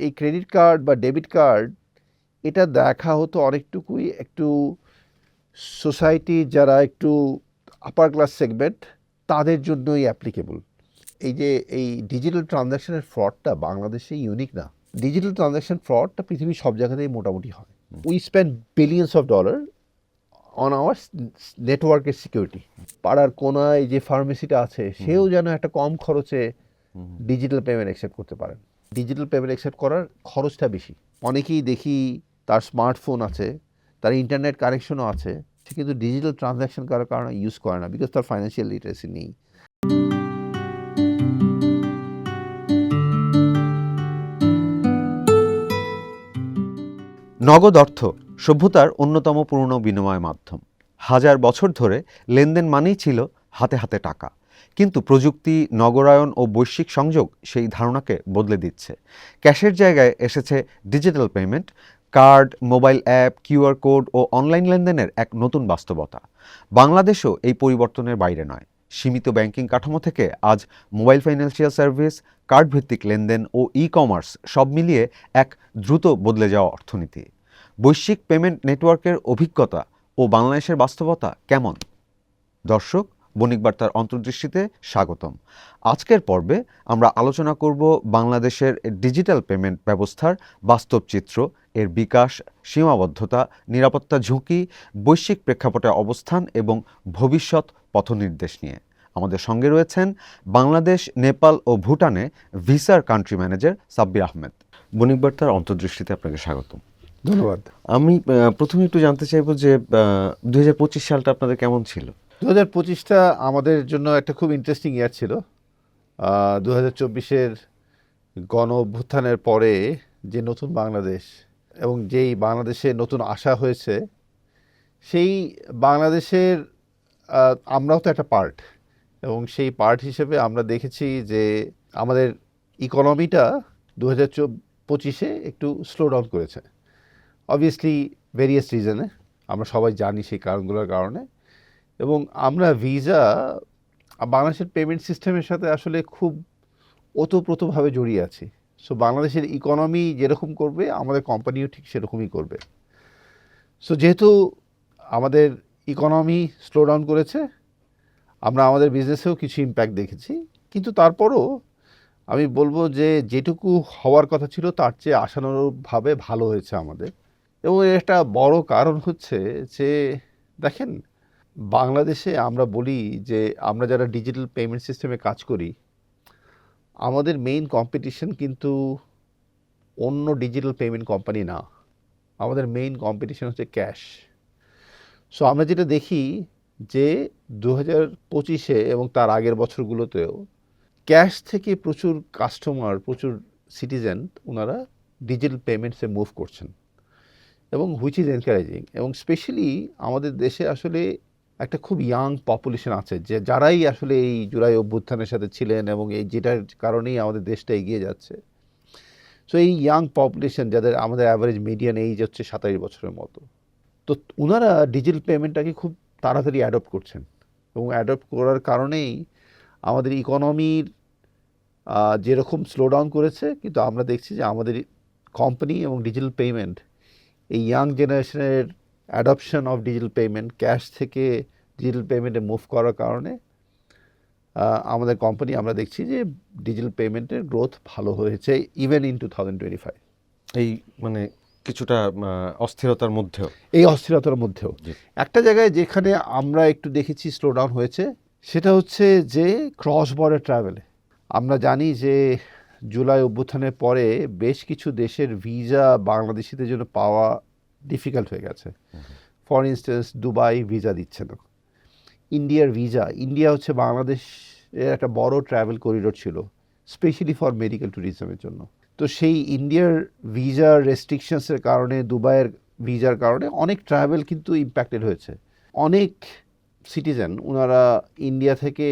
এই credit card বা debit card এটা দেখা হতো অনেকটুকুই একটু সোসাইটির যারা একটু আপার ক্লাস সেগমেন্ট তাদের জন্যই অ্যাপ্লিকেবল। এই যে এই ডিজিটাল ট্রানজ্যাকশনের ফ্রডটা বাংলাদেশে ইউনিক না। ডিজিটাল ট্রানজ্যাকশন ফ্রডটা পৃথিবীর সব জায়গাতেই মোটামুটি হয়। We spend billions of dollar on our নেটওয়ার্কের সিকিউরিটি। পাড়ার কোনায় যে ফার্মেসিটা আছে সেও যেন একটা কম খরচে ডিজিটাল পেমেন্ট অ্যাকসেপ্ট করতে পারেন। ডিজিটাল পেমেন্ট অ্যাকসেপ্ট করার খরচটা বেশি। অনেকেই দেখি তার স্মার্টফোন আছে, তার ইন্টারনেট কানেকশনও আছে, সে কিন্তু ডিজিটাল ট্রানজ্যাকশন করার কারণে ইউজ করে না, বিকজ তার ফাইন্যান্সিয়াল লিটারেসি নেই। নগদ অর্থ সভ্যতার অন্যতম পুরনো বিনিময় মাধ্যম। হাজার বছর ধরে লেনদেন মানেই ছিল হাতে হাতে টাকা। কিন্তু প্রযুক্তি, নগরায়ন ও বৈশ্বিক সংযোগ সেই ধারণাকে বদলে দিচ্ছে। ক্যাশের জায়গায় এসেছে digital payment, card, mobile app, QR code ও অনলাইন লেনদেনের এক নতুন বাস্তবতা। বাংলাদেশও এই পরিবর্তনের বাইরে নয়। সীমিত ব্যাংকিং কাঠামো থেকে আজ মোবাইল ফাইন্যান্সিয়াল সার্ভিস, কার্ডভিত্তিক লেনদেন ও ই কমার্স সব মিলিয়ে এক দ্রুত বদলে যাওয়া অর্থনীতি। বৈশ্বিক পেমেন্ট নেটওয়ার্কের অভিজ্ঞতা ও বাংলাদেশের বাস্তবতা কেমন? দর্শক, বণিক বার্তার অন্তর্দৃষ্টিতে স্বাগতম। আজকের পর্বে আমরা আলোচনা করব বাংলাদেশের ডিজিটাল পেমেন্ট ব্যবস্থার বাস্তব চিত্র, এর বিকাশ, সীমাবদ্ধতা, নিরাপত্তা ঝুঁকি, বৈশ্বিক প্রেক্ষাপটে অবস্থান এবং ভবিষ্যৎ পথনির্দেশ নিয়ে। আমাদের সঙ্গে রয়েছেন বাংলাদেশ, নেপাল ও ভুটানে ভিসার কান্ট্রি ম্যানেজার সাব্বির আহমেদ। বণিক বার্তার অন্তর্দৃষ্টিতে আপনাকে স্বাগতম। ধন্যবাদ। আমি প্রথমে একটু জানতে চাইবো যে 2025 সালটা আপনাদের কেমন ছিল? 2025টা আমাদের জন্য একটা খুব ইন্টারেস্টিং ইয়ার ছিল। 2024-এর গণ অভ্যুত্থানের পরে যে নতুন বাংলাদেশ এবং যেই বাংলাদেশে নতুন আশা হয়েছে, সেই বাংলাদেশের আমরাও তো একটা পার্ট, এবং সেই পার্ট হিসেবে আমরা দেখেছি যে আমাদের ইকোনমিটা 2025-এ একটু স্লো ডাউন করেছে। অবভিয়াসলি ভেরিয়াস রিজনে, আমরা সবাই জানি সেই কারণগুলোর কারণে। এবং আমরা ভিসা বাংলাদেশের পেমেন্ট সিস্টেমের সাথে আসলে খুব ওতপ্রোতভাবে জড়িয়ে আছি। সো বাংলাদেশের ইকোনমি যেরকম করবে আমাদের কোম্পানিও ঠিক সেরকমই করবে। সো যেহেতু আমাদের ইকোনমি স্লো ডাউন করেছে, আমরা আমাদের বিজনেসেও কিছু ইম্প্যাক্ট দেখেছি, কিন্তু তারপরও আমি বলবো যে যেটুকু হওয়ার কথা ছিল তার চেয়ে আশানুরূপভাবে ভালো হয়েছে আমাদের। এবং এর একটা বড় কারণ হচ্ছে যে দেখেন, বাংলাদেশে আমরা বলি যে আমরা যারা ডিজিটাল পেমেন্ট সিস্টেমে কাজ করি, আমাদের মেইন কম্পিটিশন কিন্তু অন্য ডিজিটাল পেমেন্ট কোম্পানি না। আমাদের মেইন কম্পিটিশন হচ্ছে ক্যাশ। সো আমরা যেটা দেখি যে 2025-এ এবং তার আগের বছরগুলোতেও ক্যাশ থেকে প্রচুর কাস্টমার, প্রচুর সিটিজেন ওনারা ডিজিটাল পেমেন্টসে মুভ করছেন, এবং হুইচ ইজ এনকারেজিং। এবং স্পেশালি আমাদের দেশে আসলে একটা খুব ইয়াং পপুলেশন আছে, যে যারাই আসলে এই জুলাই অভ্যুত্থানের সাথে ছিলেন এবং এই যেটার কারণেই আমাদের দেশটা এগিয়ে যাচ্ছে। সো এই ইয়াং পপুলেশন, যাদের আমাদের অ্যাভারেজ মিডিয়ান এইজ হচ্ছে 27 বছরের মতো, তো ওনারা ডিজিটাল পেমেন্টটাকে খুব তাড়াতাড়ি অ্যাডপ্ট করছেন, এবং অ্যাডপ্ট করার কারণেই আমাদের ইকোনমির যেরকম স্লো ডাউন করেছে, কিন্তু আমরা দেখছি যে আমাদের কোম্পানি এবং ডিজিটাল পেমেন্ট, এই ইয়াং জেনারেশনের adoption of digital payment, cash থেকে ডিজিটাল পেমেন্টে মুভ করার কারণে আমাদের কোম্পানি, আমরা দেখছি যে ডিজিটাল পেমেন্টের গ্রোথ ভালো হয়েছে ইভেন ইন 2025। এই মানে কিছুটা অস্থিরতার মধ্যেও, এই অস্থিরতার মধ্যেও একটা জায়গায় যেখানে আমরা একটু দেখেছি স্লো ডাউন হয়েছে, সেটা হচ্ছে যে ক্রস বর্ডার ট্রাভেলে। আমরা জানি যে জুলাই অভ্যুত্থানের পরে বেশ কিছু দেশের ভিসা বাংলাদেশিদের জন্য পাওয়া ডিফিকাল্ট হয়ে গেছে। ফর ইনস্টেন্স, দুবাই ভিসা দিচ্ছে না। ইন্ডিয়ার ভিসা, ইন্ডিয়া হচ্ছে বাংলাদেশের একটা বড় ট্রাভেল করিডোর ছিল, স্পেশালি ফর মেডিকেল ট্যুরিজমের জন্য। তো সেই ইন্ডিয়ার ভিসার রেস্ট্রিকশনসের কারণে, দুবাইয়ের ভিসার কারণে অনেক ট্রাভেল কিন্তু ইম্প্যাক্টেড হয়েছে। অনেক সিটিজেন ওনারা ইন্ডিয়া থেকে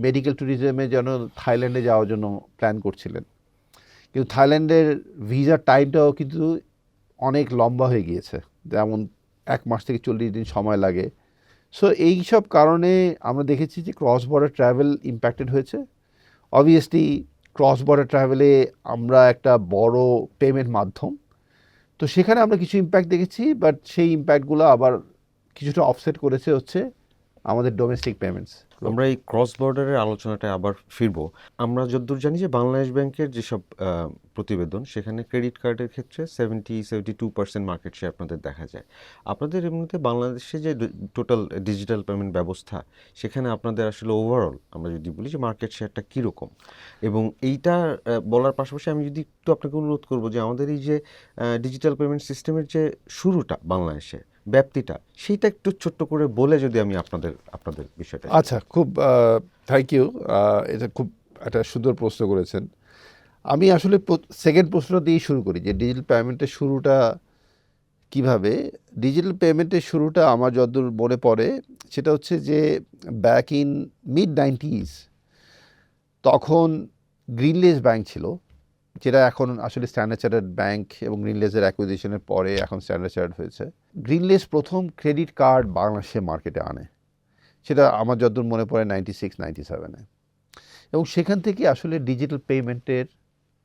মেডিকেল ট্যুরিজমে যেন থাইল্যান্ডে যাওয়ার জন্য প্ল্যান করছিলেন, কিন্তু থাইল্যান্ডের ভিসার টাইমটাও কিন্তু অনেক লম্বা হয়ে গিয়েছে, যেমন 1 মাস থেকে 40 দিন সময় লাগে। সো এই সব কারণে আমরা দেখেছি যে ক্রস বর্ডার ট্রাভেল ইম্প্যাক্টেড হয়েছে। অবভিয়াসলি ক্রস বর্ডার ট্রাভেলে আমরা একটা বড় পেমেন্ট মাধ্যম। তো সেখানে আমরা কিছু ইম্প্যাক্ট দেখেছি, বাট সেই ইম্প্যাক্টগুলো আবার কিছুটা অফসেট করেছে হচ্ছে আমাদের ডোমেস্টিক পেমেন্টস। আমরা এই ক্রস বর্ডারের আলোচনাটা আবার ফিরবো। আমরা যতদূর জানি যে বাংলাদেশ ব্যাংকের যেসব প্রতিবেদন, সেখানে ক্রেডিট কার্ডের ক্ষেত্রে 72% মার্কেট শেয়ার আপনাদের দেখা যায়। আপনাদের এমনিতে বাংলাদেশে যে টোটাল ডিজিটাল পেমেন্ট ব্যবস্থা, সেখানে আপনাদের আসলে ওভারঅল আমরা যদি বলি যে মার্কেট শেয়ারটা কীরকম, এবং এইটা বলার পাশাপাশি আমি যদি একটু আপনাকে অনুরোধ করবো যে আমাদের এই যে ডিজিটাল পেমেন্ট সিস্টেমের যে শুরুটা বাংলাদেশে, ব্যাপ্তিটা, সেইটা একটু ছোট্ট করে বলে যদি আমি আপনাদের বিষয়টা। আচ্ছা, খুব থ্যাংক ইউ। এটা খুব একটা সুন্দর প্রশ্ন করেছেন। আমি আসলে সেকেন্ড প্রশ্নটা দিয়েই শুরু করি যে ডিজিটাল পেমেন্টের শুরুটা কিভাবে। ডিজিটাল পেমেন্টের শুরুটা আমার যতদূর মনে পড়ে সেটা হচ্ছে যে ব্যাক ইন মিড-90s তখন গ্রিনলেস ব্যাংক ছিল, যেটা এখন আসলে স্ট্যান্ডার্ড চার্টার্ড ব্যাংক, এবং গ্রিনলেসের অ্যাকুইজিশনের পরে এখন স্ট্যান্ডার্ড চার্টার্ড হয়েছে। গ্রিনলেস প্রথম ক্রেডিট কার্ড বাংলাদেশে মার্কেটে আনে, সেটা আমার যতদূর মনে পড়ে 96-97-এ, এবং সেখান থেকে আসলে ডিজিটাল পেমেন্টের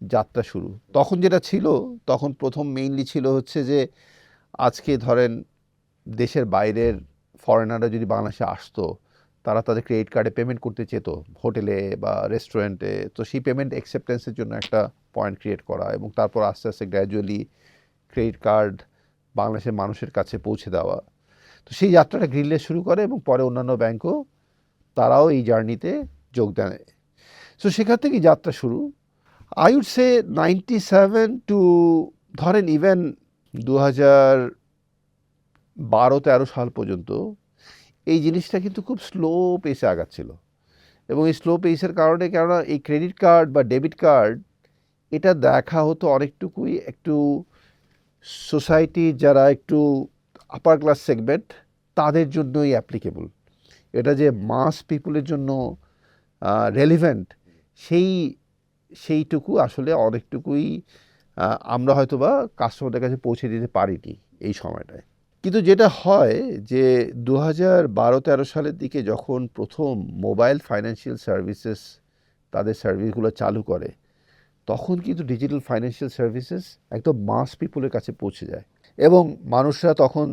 যাত্রা শুরু। তখন যেটা ছিল, তখন প্রথম মেইনলি ছিল হচ্ছে যে আজকে ধরেন দেশের বাইরের ফরেনাররা যদি বাংলাদেশে আসতো, তারা তাদের ক্রেডিট কার্ডে পেমেন্ট করতে চেত হোটেলে বা রেস্টুরেন্টে। তো সেই পেমেন্ট অ্যাকসেপ্টেন্সের জন্য একটা পয়েন্ট ক্রিয়েট করা, এবং তারপর আস্তে আস্তে গ্র্যাজুয়ালি ক্রেডিট কার্ড বাংলাদেশের মানুষের কাছে পৌঁছে দেওয়া। তো সেই যাত্রাটা গ্রিনলেস শুরু করে, এবং পরে অন্যান্য ব্যাংকও তারাও এই জার্নিতে যোগ দেয়। সো সেখান থেকেই যাত্রা শুরু। আই উড সে 97 টু ধরেন ইভেন 2012-13 সাল পর্যন্ত এই জিনিসটা কিন্তু খুব স্লো পেসে আগাচ্ছিল, এবং এই স্লো পেসের কারণে, কেননা এই ক্রেডিট কার্ড বা ডেবিট কার্ড এটা দেখা হতো অনেকটুকুই একটু সোসাইটির যারা একটু আপার ক্লাস সেগমেন্ট তাদের জন্যই অ্যাপ্লিকেবল। এটা যে মাস পিপুলের জন্য রেলিভেন্ট, সেইটুকু আসলে অনেকটুকুই আমরা হয়তো বা কাস্টমারদের কাছে পৌঁছে দিতে পারিনি এই সময়টায়। কিন্তু যেটা হয় যে 2012-13 সালের দিকে যখন প্রথম মোবাইল ফাইন্যান্সিয়াল সার্ভিসেস তাদের সার্ভিসগুলো চালু করে, তখন কিন্তু ডিজিটাল ফাইন্যান্সিয়াল সার্ভিসেস একদম মাস পিপুলের কাছে পৌঁছে যায়, এবং মানুষরা তখন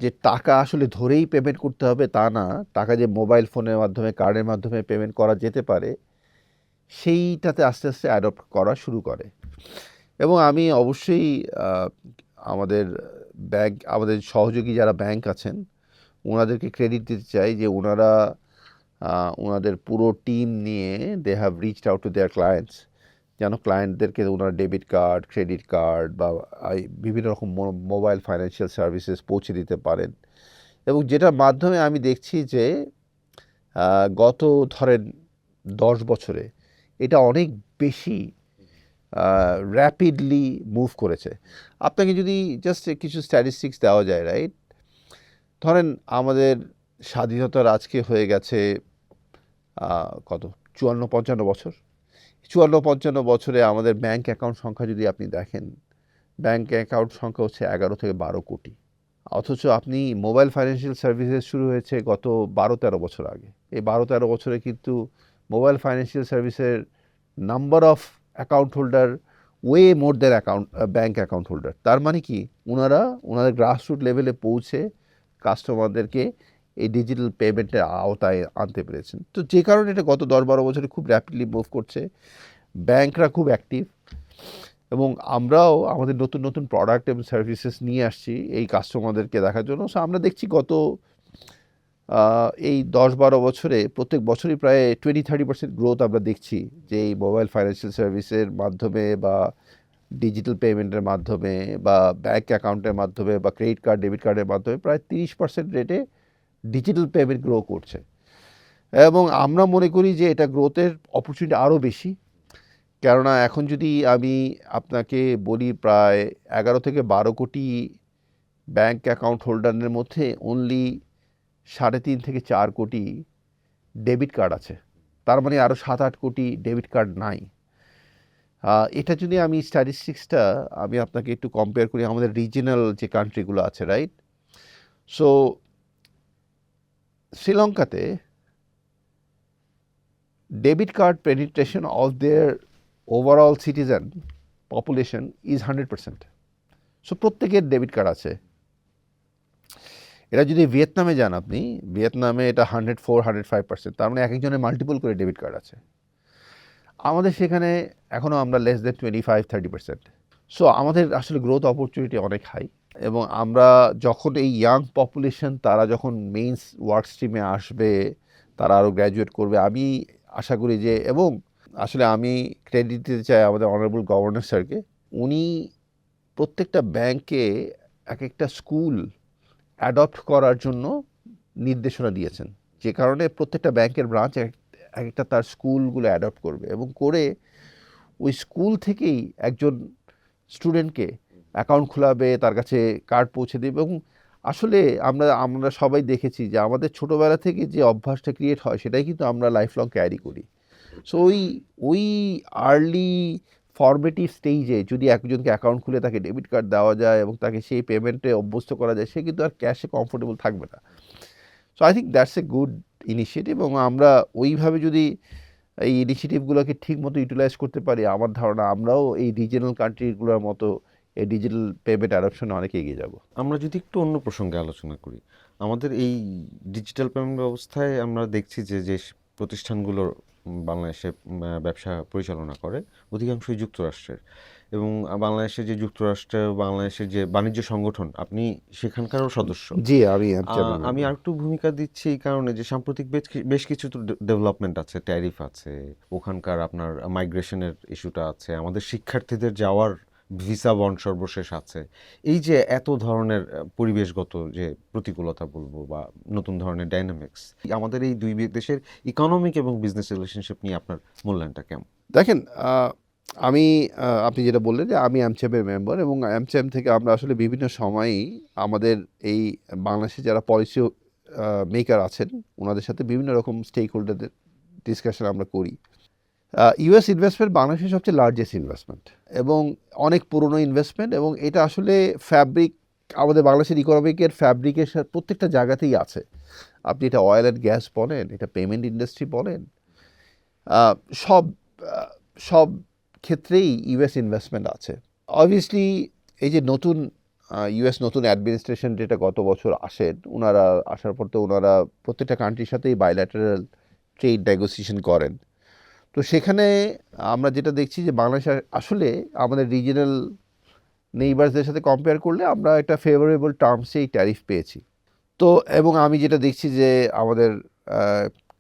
যে টাকা আসলে ধরেই পেমেন্ট করতে হবে তা না, টাকা যে মোবাইল ফোনের মাধ্যমে, কার্ডের মাধ্যমে পেমেন্ট করা যেতে পারে, সেইটাতে আস্তে আস্তে অ্যাডপ্ট করা শুরু করে। এবং আমি অবশ্যই আমাদের ব্যাংক, আমাদের সহযোগী যারা ব্যাংক আছেন, ওনাদেরকে ক্রেডিট দিতে চাই যে ওনারা ওনাদের পুরো টিম নিয়ে they have reached out to their clients, যেন ক্লায়েন্টদেরকে ওনারা ডেবিট কার্ড, ক্রেডিট কার্ড বা বিভিন্ন রকম মোবাইল ফাইন্যান্সিয়াল সার্ভিসেস পৌঁছে দিতে পারেন। এবং যেটার মাধ্যমে আমি দেখছি যে গত ধরেন 10 বছরে এটা অনেক বেশি র্যাপিডলি মুভ করেছে। আপনাকে যদি জাস্ট কিছু স্ট্যাটিস্টিক্স দেওয়া যায়, রাইট? ধরেন আমাদের স্বাধীনতার আজকে হয়ে গেছে কত 54-55 বছর। 54-55 বছরে আমাদের ব্যাংক অ্যাকাউন্ট সংখ্যা যদি আপনি দেখেন, ব্যাংক অ্যাকাউন্ট সংখ্যা হচ্ছে 11-12 কোটি। অথচ আপনি মোবাইল ফাইন্যান্সিয়াল সার্ভিসেস শুরু হয়েছে গত 12-13 বছর আগে। এই 12-13 বছরে কিন্তু মোবাইল ফাইন্যান্সিয়াল সার্ভিসের number of account holder way more than bank account holder. তার মানে কি, ওনাদের গ্রাসরুট লেভেলে পৌঁছে কাস্টমারদেরকে এই ডিজিটাল পেমেন্টের আওতায় আনতে পেরেছেন। তো যে কারণে এটা গত 10-12 বছরে খুব র্যাপিডলি মুভ করছে, ব্যাংকরা খুব অ্যাক্টিভ, এবং আমরাও আমাদের নতুন নতুন প্রোডাক্ট এবং সার্ভিসেস নিয়ে আসছি এই কাস্টমারদেরকে দেখার জন্য। সো আমরা দেখছি গত এই 10-12 বছরে প্রত্যেক বছরই প্রায় 20-30% গ্রোথ আমরা দেখছি, যে এই মোবাইল ফাইন্যান্সিয়াল সার্ভিসের মাধ্যমে বা ডিজিটাল পেমেন্টের মাধ্যমে বা ব্যাংক অ্যাকাউন্টের মাধ্যমে বা ক্রেডিট কার্ড, ডেবিট কার্ডের মাধ্যমে প্রায় 30% রেটে ডিজিটাল পেমেন্ট গ্রো করছে। এবং আমরা মনে করি যে এটা গ্রোথের অপরচুনিটি আরও বেশি, কেননা এখন যদি আমি আপনাকে বলি প্রায় 11-12 কোটি ব্যাংক অ্যাকাউন্ট হোল্ডারের মধ্যে অনলি 3.5-4 কোটি ডেবিট কার্ড আছে, তার মানে আরও 7-8 কোটি ডেবিট কার্ড নাই। এটা যদি আমি স্ট্যাটিস্টিক্সটা আমি আপনাকে একটু কম্পেয়ার করি আমাদের রিজিনাল যে কান্ট্রিগুলো আছে, রাইট? সো শ্রীলঙ্কাতে debit card penetration of their overall citizen population is 100%. So প্রত্যেকের ডেবিট কার্ড আছে। এটা যদি ভিয়েতনামে যান আপনি, ভিয়েতনামে এটা 104-105%, তার মানে এক একজনের মাল্টিপল করে ডেবিট কার্ড আছে। আমাদের সেখানে এখনও আমরা লেস দেন 25-30%। সো আমাদের আসলে গ্রোথ অপরচুনিটি অনেক হাই, এবং আমরা যখন এই ইয়াং পপুলেশন তারা যখন মেইনস ওয়ার্ক স্ট্রিমে আসবে, তারা আরও গ্র্যাজুয়েট করবে, আমি আশা করি যে, এবং আসলে আমি ক্রেডিট দিতে চাই আমাদের অনারেবল গভর্নর স্যারকে। উনি প্রত্যেকটা ব্যাংকে এক একটা স্কুল অ্যাডপ্ট করার জন্য নির্দেশনা দিয়েছেন, যে কারণে প্রত্যেকটা ব্যাংকের ব্রাঞ্চ এক একটা তার স্কুলগুলো অ্যাডপ্ট করবে, এবং করে ওই স্কুল থেকেই একজন স্টুডেন্টকে অ্যাকাউন্ট খোলাবে, তার কাছে কার্ড পৌঁছে দেবে। এবং আসলে আমরা সবাই দেখেছি যে আমাদের ছোটোবেলা থেকে যে অভ্যাসটা ক্রিয়েট হয় সেটাই কিন্তু আমরা লাইফ লং ক্যারি করি। সো ওই আর্লি ফরমেটিভ স্টেজে যদি একজনকে অ্যাকাউন্ট খুলে তাকে ডেবিট কার্ড দেওয়া যায় এবং তাকে সেই পেমেন্টে অভ্যস্ত করা যায়, সে কিন্তু আর ক্যাশে কমফোর্টেবল থাকবে না। So I think that's a good initiative, এবং আমরা ওইভাবে যদি এই ইনিশিয়েটিভগুলোকে ঠিক মতো ইউটিলাইজ করতে পারি, আমার ধারণা আমরাও এই রিজিনাল কান্ট্রিগুলোর মতো এই ডিজিটাল পেমেন্ট অ্যাডপশনে অনেক এগিয়ে যাব। আমরা যদি একটু অন্য প্রসঙ্গে আলোচনা করি, আমাদের এই ডিজিটাল পেমেন্ট ব্যবস্থায় আমরা দেখছি যে যে প্রতিষ্ঠানগুলো বাংলাদেশে ব্যবসা পরিচালনা করে অধিকাংশই যুক্তরাষ্ট্রের, এবং বাংলাদেশের যে বাণিজ্য সংগঠন, আপনি সেখানকারও সদস্য। জি, আমি আর একটু ভূমিকা দিচ্ছি এই কারণে যে সাম্প্রতিক বেশ কিছু তো ডেভেলপমেন্ট আছে, ট্যারিফ আছে, ওখানকার আপনার মাইগ্রেশনের ইস্যুটা আছে, আমাদের শিক্ষার্থীদের যাওয়ার ভিসা বন্ড সর্বশেষ আছে। এই যে এত ধরনের পরিবেশগত যে প্রতিকূলতা বলবো বা নতুন ধরনের ডাইনামিক্স, আমাদের এই দুই দেশের ইকোনমিক এবং বিজনেস রিলেশনশিপ নিয়ে আপনার মূল্যায়নটা কেমন? দেখেন, আপনি যেটা বললেন যে আমি অ্যামচ্যামের মেম্বার, এবং অ্যামচ্যাম থেকে আমরা আসলে বিভিন্ন সময়ই আমাদের এই বাংলাদেশে যারা পলিসি মেকার আছেন ওনাদের সাথে বিভিন্ন রকম স্টেক হোল্ডারদের ডিসকাশন আমরা করি। ইউএস ইনভেস্টমেন্ট বাংলাদেশের সবচেয়ে লার্জেস্ট ইনভেস্টমেন্ট এবং অনেক পুরনো ইনভেস্টমেন্ট, এবং এটা আসলে ফ্যাব্রিক, আমাদের বাংলাদেশের ইকোনমিকের ফ্যাব্রিকেশন প্রত্যেকটা জায়গাতেই আছে। আপনি এটা অয়েল অ্যান্ড গ্যাস বলেন, এটা পেমেন্ট ইন্ডাস্ট্রি বলেন, সব সব ক্ষেত্রেই ইউএস ইনভেস্টমেন্ট আছে। অবভিয়াসলি এই যে নতুন ইউএস নতুন অ্যাডমিনিস্ট্রেশন যেটা গত বছর আসেন, ওনারা আসার পর তো ওনারা প্রত্যেকটা কান্ট্রির সাথেই বাইল্যাটারাল ট্রেড নেগোসিয়েশন করেন। তো সেখানে আমরা যেটা দেখছি যে বাংলাদেশ আসলে আমাদের রিজিনাল নেইবার্সদের সাথে কম্পেয়ার করলে আমরা একটা ফেভারেবল টার্মসেই ট্যারিফ পেয়েছি। তো এবং আমি যেটা দেখছি যে আমাদের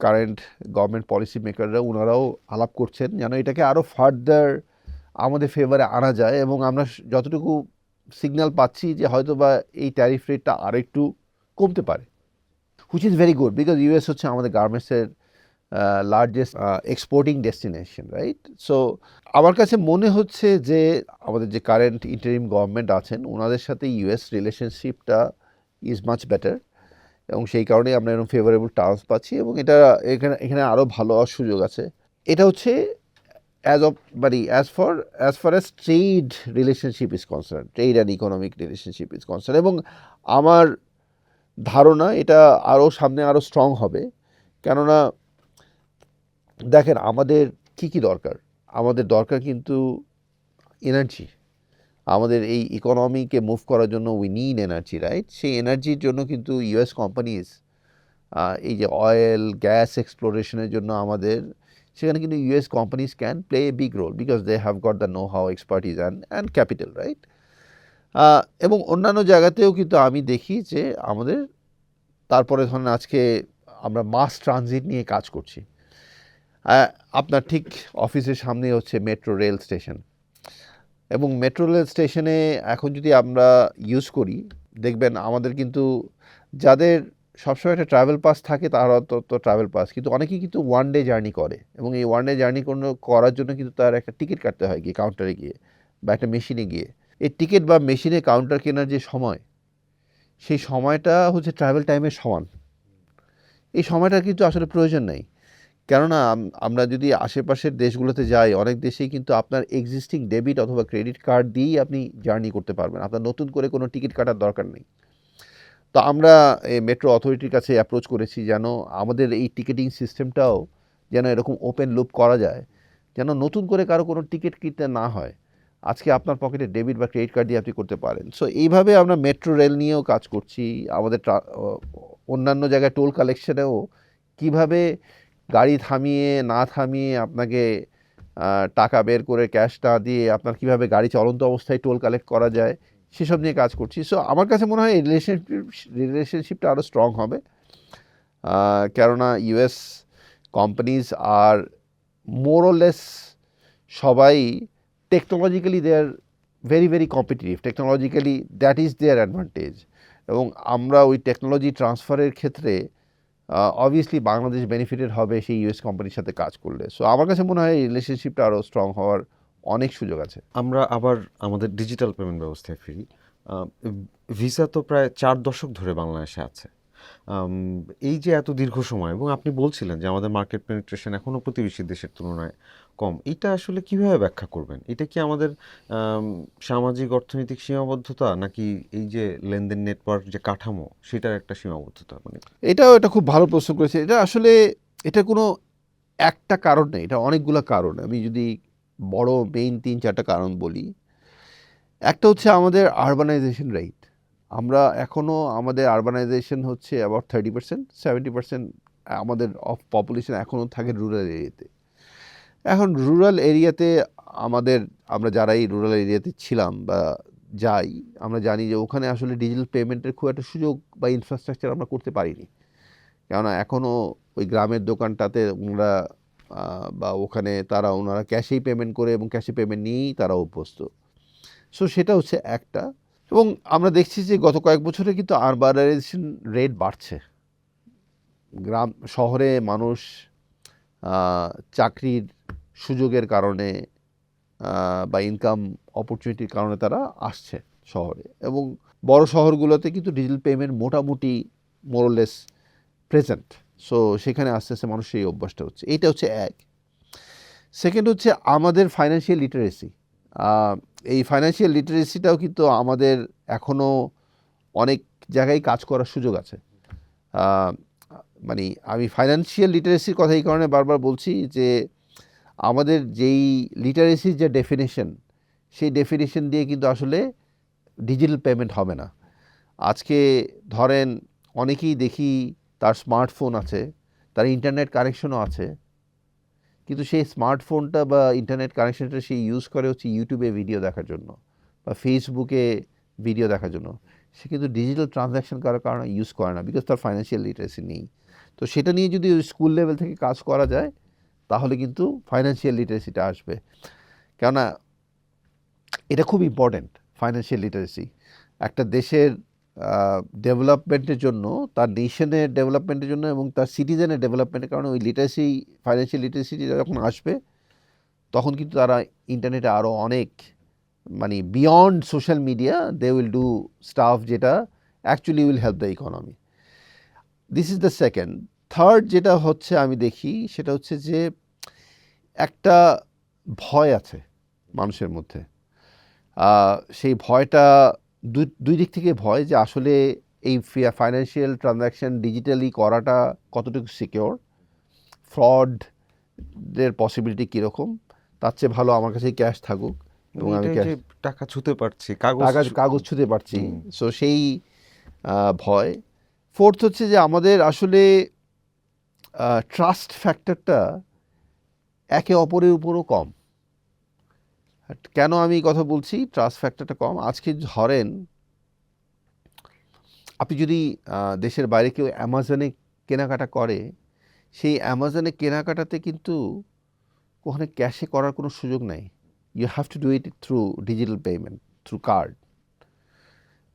কারেন্ট গভর্নমেন্ট পলিসি মেকাররা ওনারাও আলাপ করছেন যেন এটাকে আরও ফার্দার আমাদের ফেভারে আনা যায়, এবং আমরা যতটুকু সিগন্যাল পাচ্ছি যে হয়তো বা এই ট্যারিফ রেটটা আর একটু কমতে পারে, which is very good, because US হচ্ছে আমাদের গার্মেন্টসের largest exporting destination, right? So আমার কাছে মনে হচ্ছে যে আমাদের যে কারেন্ট ইন্টারিম গভর্নমেন্ট আছেন ওনাদের সাথে ইউএস রিলেশনশিপটা ইজ মাচ বেটার, এবং সেই কারণেই আমরা এরকম ফেভারেবল টার্মস পাচ্ছি, এবং এটা এখানে আরও ভালো হওয়ার সুযোগ আছে। এটা হচ্ছে as far as trade relationship is concerned, trade and economic relationship is concerned, এবং আমার ধারণা এটা সামনে আরও স্ট্রং হবে। কেননা দেখেন আমাদের কি দরকার, আমাদের দরকার কিন্তু এনার্জি। আমাদের এই ইকোনমিকে মুভ করার জন্য উই নিড এনার্জি, রাইট? সেই এনার্জির জন্য কিন্তু ইউএস কোম্পানিজ এই যে অয়েল গ্যাস এক্সপ্লোরেশনের জন্য আমাদের সেখানে কিন্তু US companies can play a big role because they have got the know how expertise and capital, right? এবং অন্যান্য জায়গাতেও কিন্তু আমি দেখি যে আমাদের তারপরে ধরেন আজকে আমরা মাস ট্রানজিট নিয়ে কাজ করছি। আপনার ঠিক অফিসের সামনে হচ্ছে মেট্রো রেল স্টেশন, এবং মেট্রো রেল স্টেশনে এখন যদি আমরা ইউজ করি দেখবেন আমাদের কিন্তু যাদের সবসময় একটা ট্রাভেল পাস থাকে তারা তো ট্রাভেল পাস, কিন্তু অনেকেই কিন্তু ওয়ান ডে জার্নি করে, এবং এই ওয়ান ডে জার্নি করার জন্য কিন্তু তার একটা টিকিট কাটতে হয় গিয়ে কাউন্টারে গিয়ে বা একটা মেশিনে গিয়ে। এই টিকিট বা মেশিনে কাউন্টার কেনার যে সময়, সেই সময়টা হচ্ছে ট্রাভেল টাইমের সমান। এই সময়টা কিন্তু আসলে প্রয়োজন নেই, কেননা আমরা যদি আশেপাশের দেশগুলোতে যাই, অনেক দেশেই কিন্তু আপনার এক্সিস্টিং ডেবিট অথবা ক্রেডিট কার্ড দিয়েই আপনি জার্নি করতে পারবেন, আপনার নতুন করে কোনো টিকিট কাটার দরকার নেই। তো আমরা এই মেট্রো অথরিটির কাছে অ্যাপ্রোচ করেছি যেন আমাদের এই টিকিটিং সিস্টেমটাও যেন এরকম ওপেন লুপ করা যায়, যেন নতুন করে কারো কোনো টিকিট কিনতে না হয়, আজকে আপনার পকেটে ডেবিট বা ক্রেডিট কার্ড দিয়ে আপনি করতে পারেন। সো এইভাবে আমরা মেট্রো রেল নিয়েও কাজ করছি, আমাদের অন্যান্য জায়গায় টোল কালেকশনেও কীভাবে গাড়ি থামিয়ে না থামিয়ে আপনাকে টাকা বের করে ক্যাশ না দিয়ে আপনার কীভাবে গাড়ি চলন্ত অবস্থায় টোল কালেক্ট করা যায় সেসব নিয়ে কাজ করছি। সো আমার কাছে মনে হয় এই রিলেশনশিপটা আরও স্ট্রং হবে, কেননা ইউএস কোম্পানিজ আর মোরলেস সবাই technologically they are very very competitive, technologically that is their advantage, এবং আমরা ওই টেকনোলজি ট্রান্সফারের ক্ষেত্রে অবভিয়াসলি বাংলাদেশ বেনিফিটেড হবে সেই ইউএস কোম্পানির সাথে কাজ করলে। সো আমার কাছে মনে হয় এই রিলেশনশিপটা আরও স্ট্রং হওয়ার অনেক সুযোগ আছে। আমরা আবার আমাদের ডিজিটাল পেমেন্ট ব্যবস্থায় ফিরি। ভিসা তো প্রায় 4 দশক ধরে বাংলাদেশে আছে। এই যে এত দীর্ঘ সময়, এবং আপনি বলছিলেন যে আমাদের মার্কেট পেনিট্রেশন এখনও প্রতিবেশী দেশের তুলনায় কম, এটা আসলে কিভাবে ব্যাখ্যা করবেন? এটা কি আমাদের সামাজিক অর্থনৈতিক সীমাবদ্ধতা, নাকি এই যে লেনদেন নেটওয়ার্ক যে কাঠামো সেটার একটা সীমাবদ্ধতা? মানে এটা খুব ভালো প্রশ্ন করেছে। এটা আসলে এটা কোনো একটা কারণ নেই, এটা অনেকগুলো কারণ। আমি যদি বড় মেইন 3-4টা কারণ বলি, একটা হচ্ছে আমাদের আরবানাইজেশন রেট। আমরা এখনও আমাদের আরবানাইজেশন হচ্ছে অ্যাবাউট 30%, 70% আমাদের অফ পপুলেশন এখনও থাকে রুরাল এরিয়াতে। এখন রুরাল এরিয়াতে আমরা যারাই রুরাল এরিয়াতে ছিলাম বা যাই, আমরা জানি যে ওখানে আসলে ডিজিটাল পেমেন্টের খুব একটা সুযোগ বা ইনফ্রাস্ট্রাকচার আমরা করতে পারিনি, কেননা এখনও ওই গ্রামের দোকানটাতে ওনারা বা ওখানে ওনারা ক্যাশেই পেমেন্ট করে এবং ক্যাশে পেমেন্ট নিয়েই তারা অভ্যস্ত। সো সেটা হচ্ছে একটা। এবং আমরা দেখছি যে গত কয়েক বছরে কিন্তু আরবানাইজেশন রেট বাড়ছে। শহরে মানুষ চাকরির সুযোগের কারণে বা ইনকাম অপরচুনিটির কারণে তারা আসছে শহরে, এবং বড় শহরগুলোতে কিন্তু ডিজিটাল পেমেন্ট মোটামুটি মোরলেস প্রেজেন্ট। সো সেখানে আস্তে আস্তে মানুষ এই অভ্যাসটা হচ্ছে। এইটা হচ্ছে এক। সেকেন্ড হচ্ছে আমাদের ফাইন্যান্সিয়াল লিটারেসি। এই ফাইন্যান্সিয়াল লিটারেসিটাও কিন্তু আমাদের এখনও অনেক জায়গায় কাজ করার সুযোগ আছে। মানে আমি ফাইন্যান্সিয়াল লিটারেসির কথা এই কারণে বারবার বলছি যে আমাদের যেই লিটারেসির যে ডেফিনেশন, সেই ডেফিনেশন দিয়ে কিন্তু আসলে ডিজিটাল পেমেন্ট হবে না। আজকে ধরেন অনেকেই দেখি তার স্মার্টফোন আছে, তার ইন্টারনেট কানেকশনও আছে, কিন্তু সেই স্মার্টফোনটা বা ইন্টারনেট কানেকশনটা সে ইউজ করে হচ্ছে ইউটিউবে ভিডিও দেখার জন্য বা ফেসবুকে ভিডিও দেখার জন্য। সে কিন্তু ডিজিটাল ট্রানজ্যাকশন করার কারণে ইউজ করে না, বিকজ তার ফাইন্যান্সিয়াল লিটারেসি নেই। তো সেটা নিয়ে যদি স্কুল লেভেল থেকে কাজ করা যায় তাহলে কিন্তু ফাইন্যান্সিয়াল লিটারেসিটা আসবে, কেননা এটা খুব ইম্পর্ট্যান্ট। ফাইন্যান্সিয়াল লিটারেসি একটা দেশের ডেভেলপমেন্টের জন্য, তার নেশনের ডেভেলপমেন্টের জন্য এবং তার সিটিজেনের ডেভেলপমেন্টের কারণে ওই লিটারেসি, ফাইন্যান্সিয়াল লিটারেসি যখন আসবে তখন কিন্তু তারা ইন্টারনেটে আরও অনেক, মানে beyond social media they will do stuff যেটা actually will help the economy. This is the second. Third যেটা হচ্ছে আমি দেখি সেটা হচ্ছে যে একটা ভয় আছে মানুষের মধ্যে। সেই ভয়টা দুই দিক থেকে ভয়, যে আসলে এই ফাইন্যান্সিয়াল ট্রানজ্যাকশন ডিজিটালি করাটা কতটুকু সিকিওর, ফ্রডের পসিবিলিটি কীরকম, তার চেয়ে ভালো আমার কাছে ক্যাশ থাকুক এবং আমি ক্যাশ টাকা ছুঁতে পারছি, কাগজ ছুঁতে পারছি। সো সেই ভয়। ফোর্থ হচ্ছে যে আমাদের আসলে ট্রাস্ট ফ্যাক্টরটা একে অপরের উপরও কম। কেন আমি কথা বলছি ট্রাস্ট ফ্যাক্টরটা কম? আজকে ধরেন আপনি যদি দেশের বাইরে কেউ অ্যামাজনে কেনাকাটা করে, সেই অ্যামাজনে কেনাকাটাতে কিন্তু ওখানে ক্যাশে করার কোনো সুযোগ নাই। You have to do it through digital payment, through card.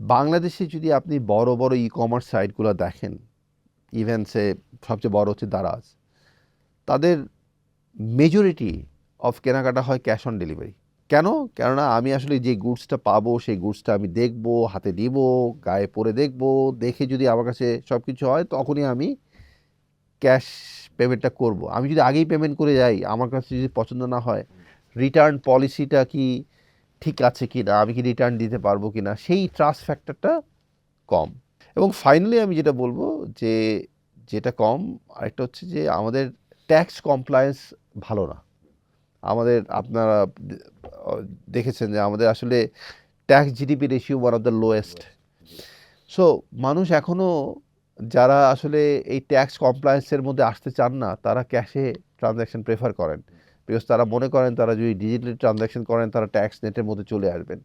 বাংলাদেশে যদি আপনি বড় বড় ই কমার্স সাইটগুলো দেখেন, ইভেন সবচেয়ে বড় হচ্ছে দারাজ, তাদের মেজরিটি অফ কেনাকাটা হয় ক্যাশ অন ডেলিভারি। কেন? কেননা আমি আসলে যে গুডসটা পাবো সেই গুডসটা আমি দেখবো, হাতে দিব, গায়ে পরে দেখবো, দেখে যদি আমার কাছে সব কিছু হয় তখনই আমি ক্যাশ পেমেন্টটা করব। আমি যদি আগেই পেমেন্ট করে যাই, আমার কাছে যদি পছন্দ না হয়, রিটার্ন পলিসিটা কি ঠিক আছে কি না, আমি কি রিটার্ন দিতে পারবো কি না, সেই ট্রাস্ট ফ্যাক্টরটা কম। এবং ফাইনালি আমি যেটা বলবো যে যেটা কম আরেকটা হচ্ছে যে আমাদের ট্যাক্স কমপ্লায়েন্স ভালো না আমাদের। আপনারা দেখেছেন যে আমাদের আসলে tax GDP ratio one of the lowest. So মানুষ এখনও যারা আসলে এই ট্যাক্স কমপ্লায়েন্সের মধ্যে আসতে চান না তারা ক্যাশে ট্রানজ্যাকশন প্রেফার করেন, বিকজ তারা মনে করেন তারা যদি ডিজিটালি ট্রানজ্যাকশন করেন তারা ট্যাক্স নেটের মধ্যে চলে আসবেন।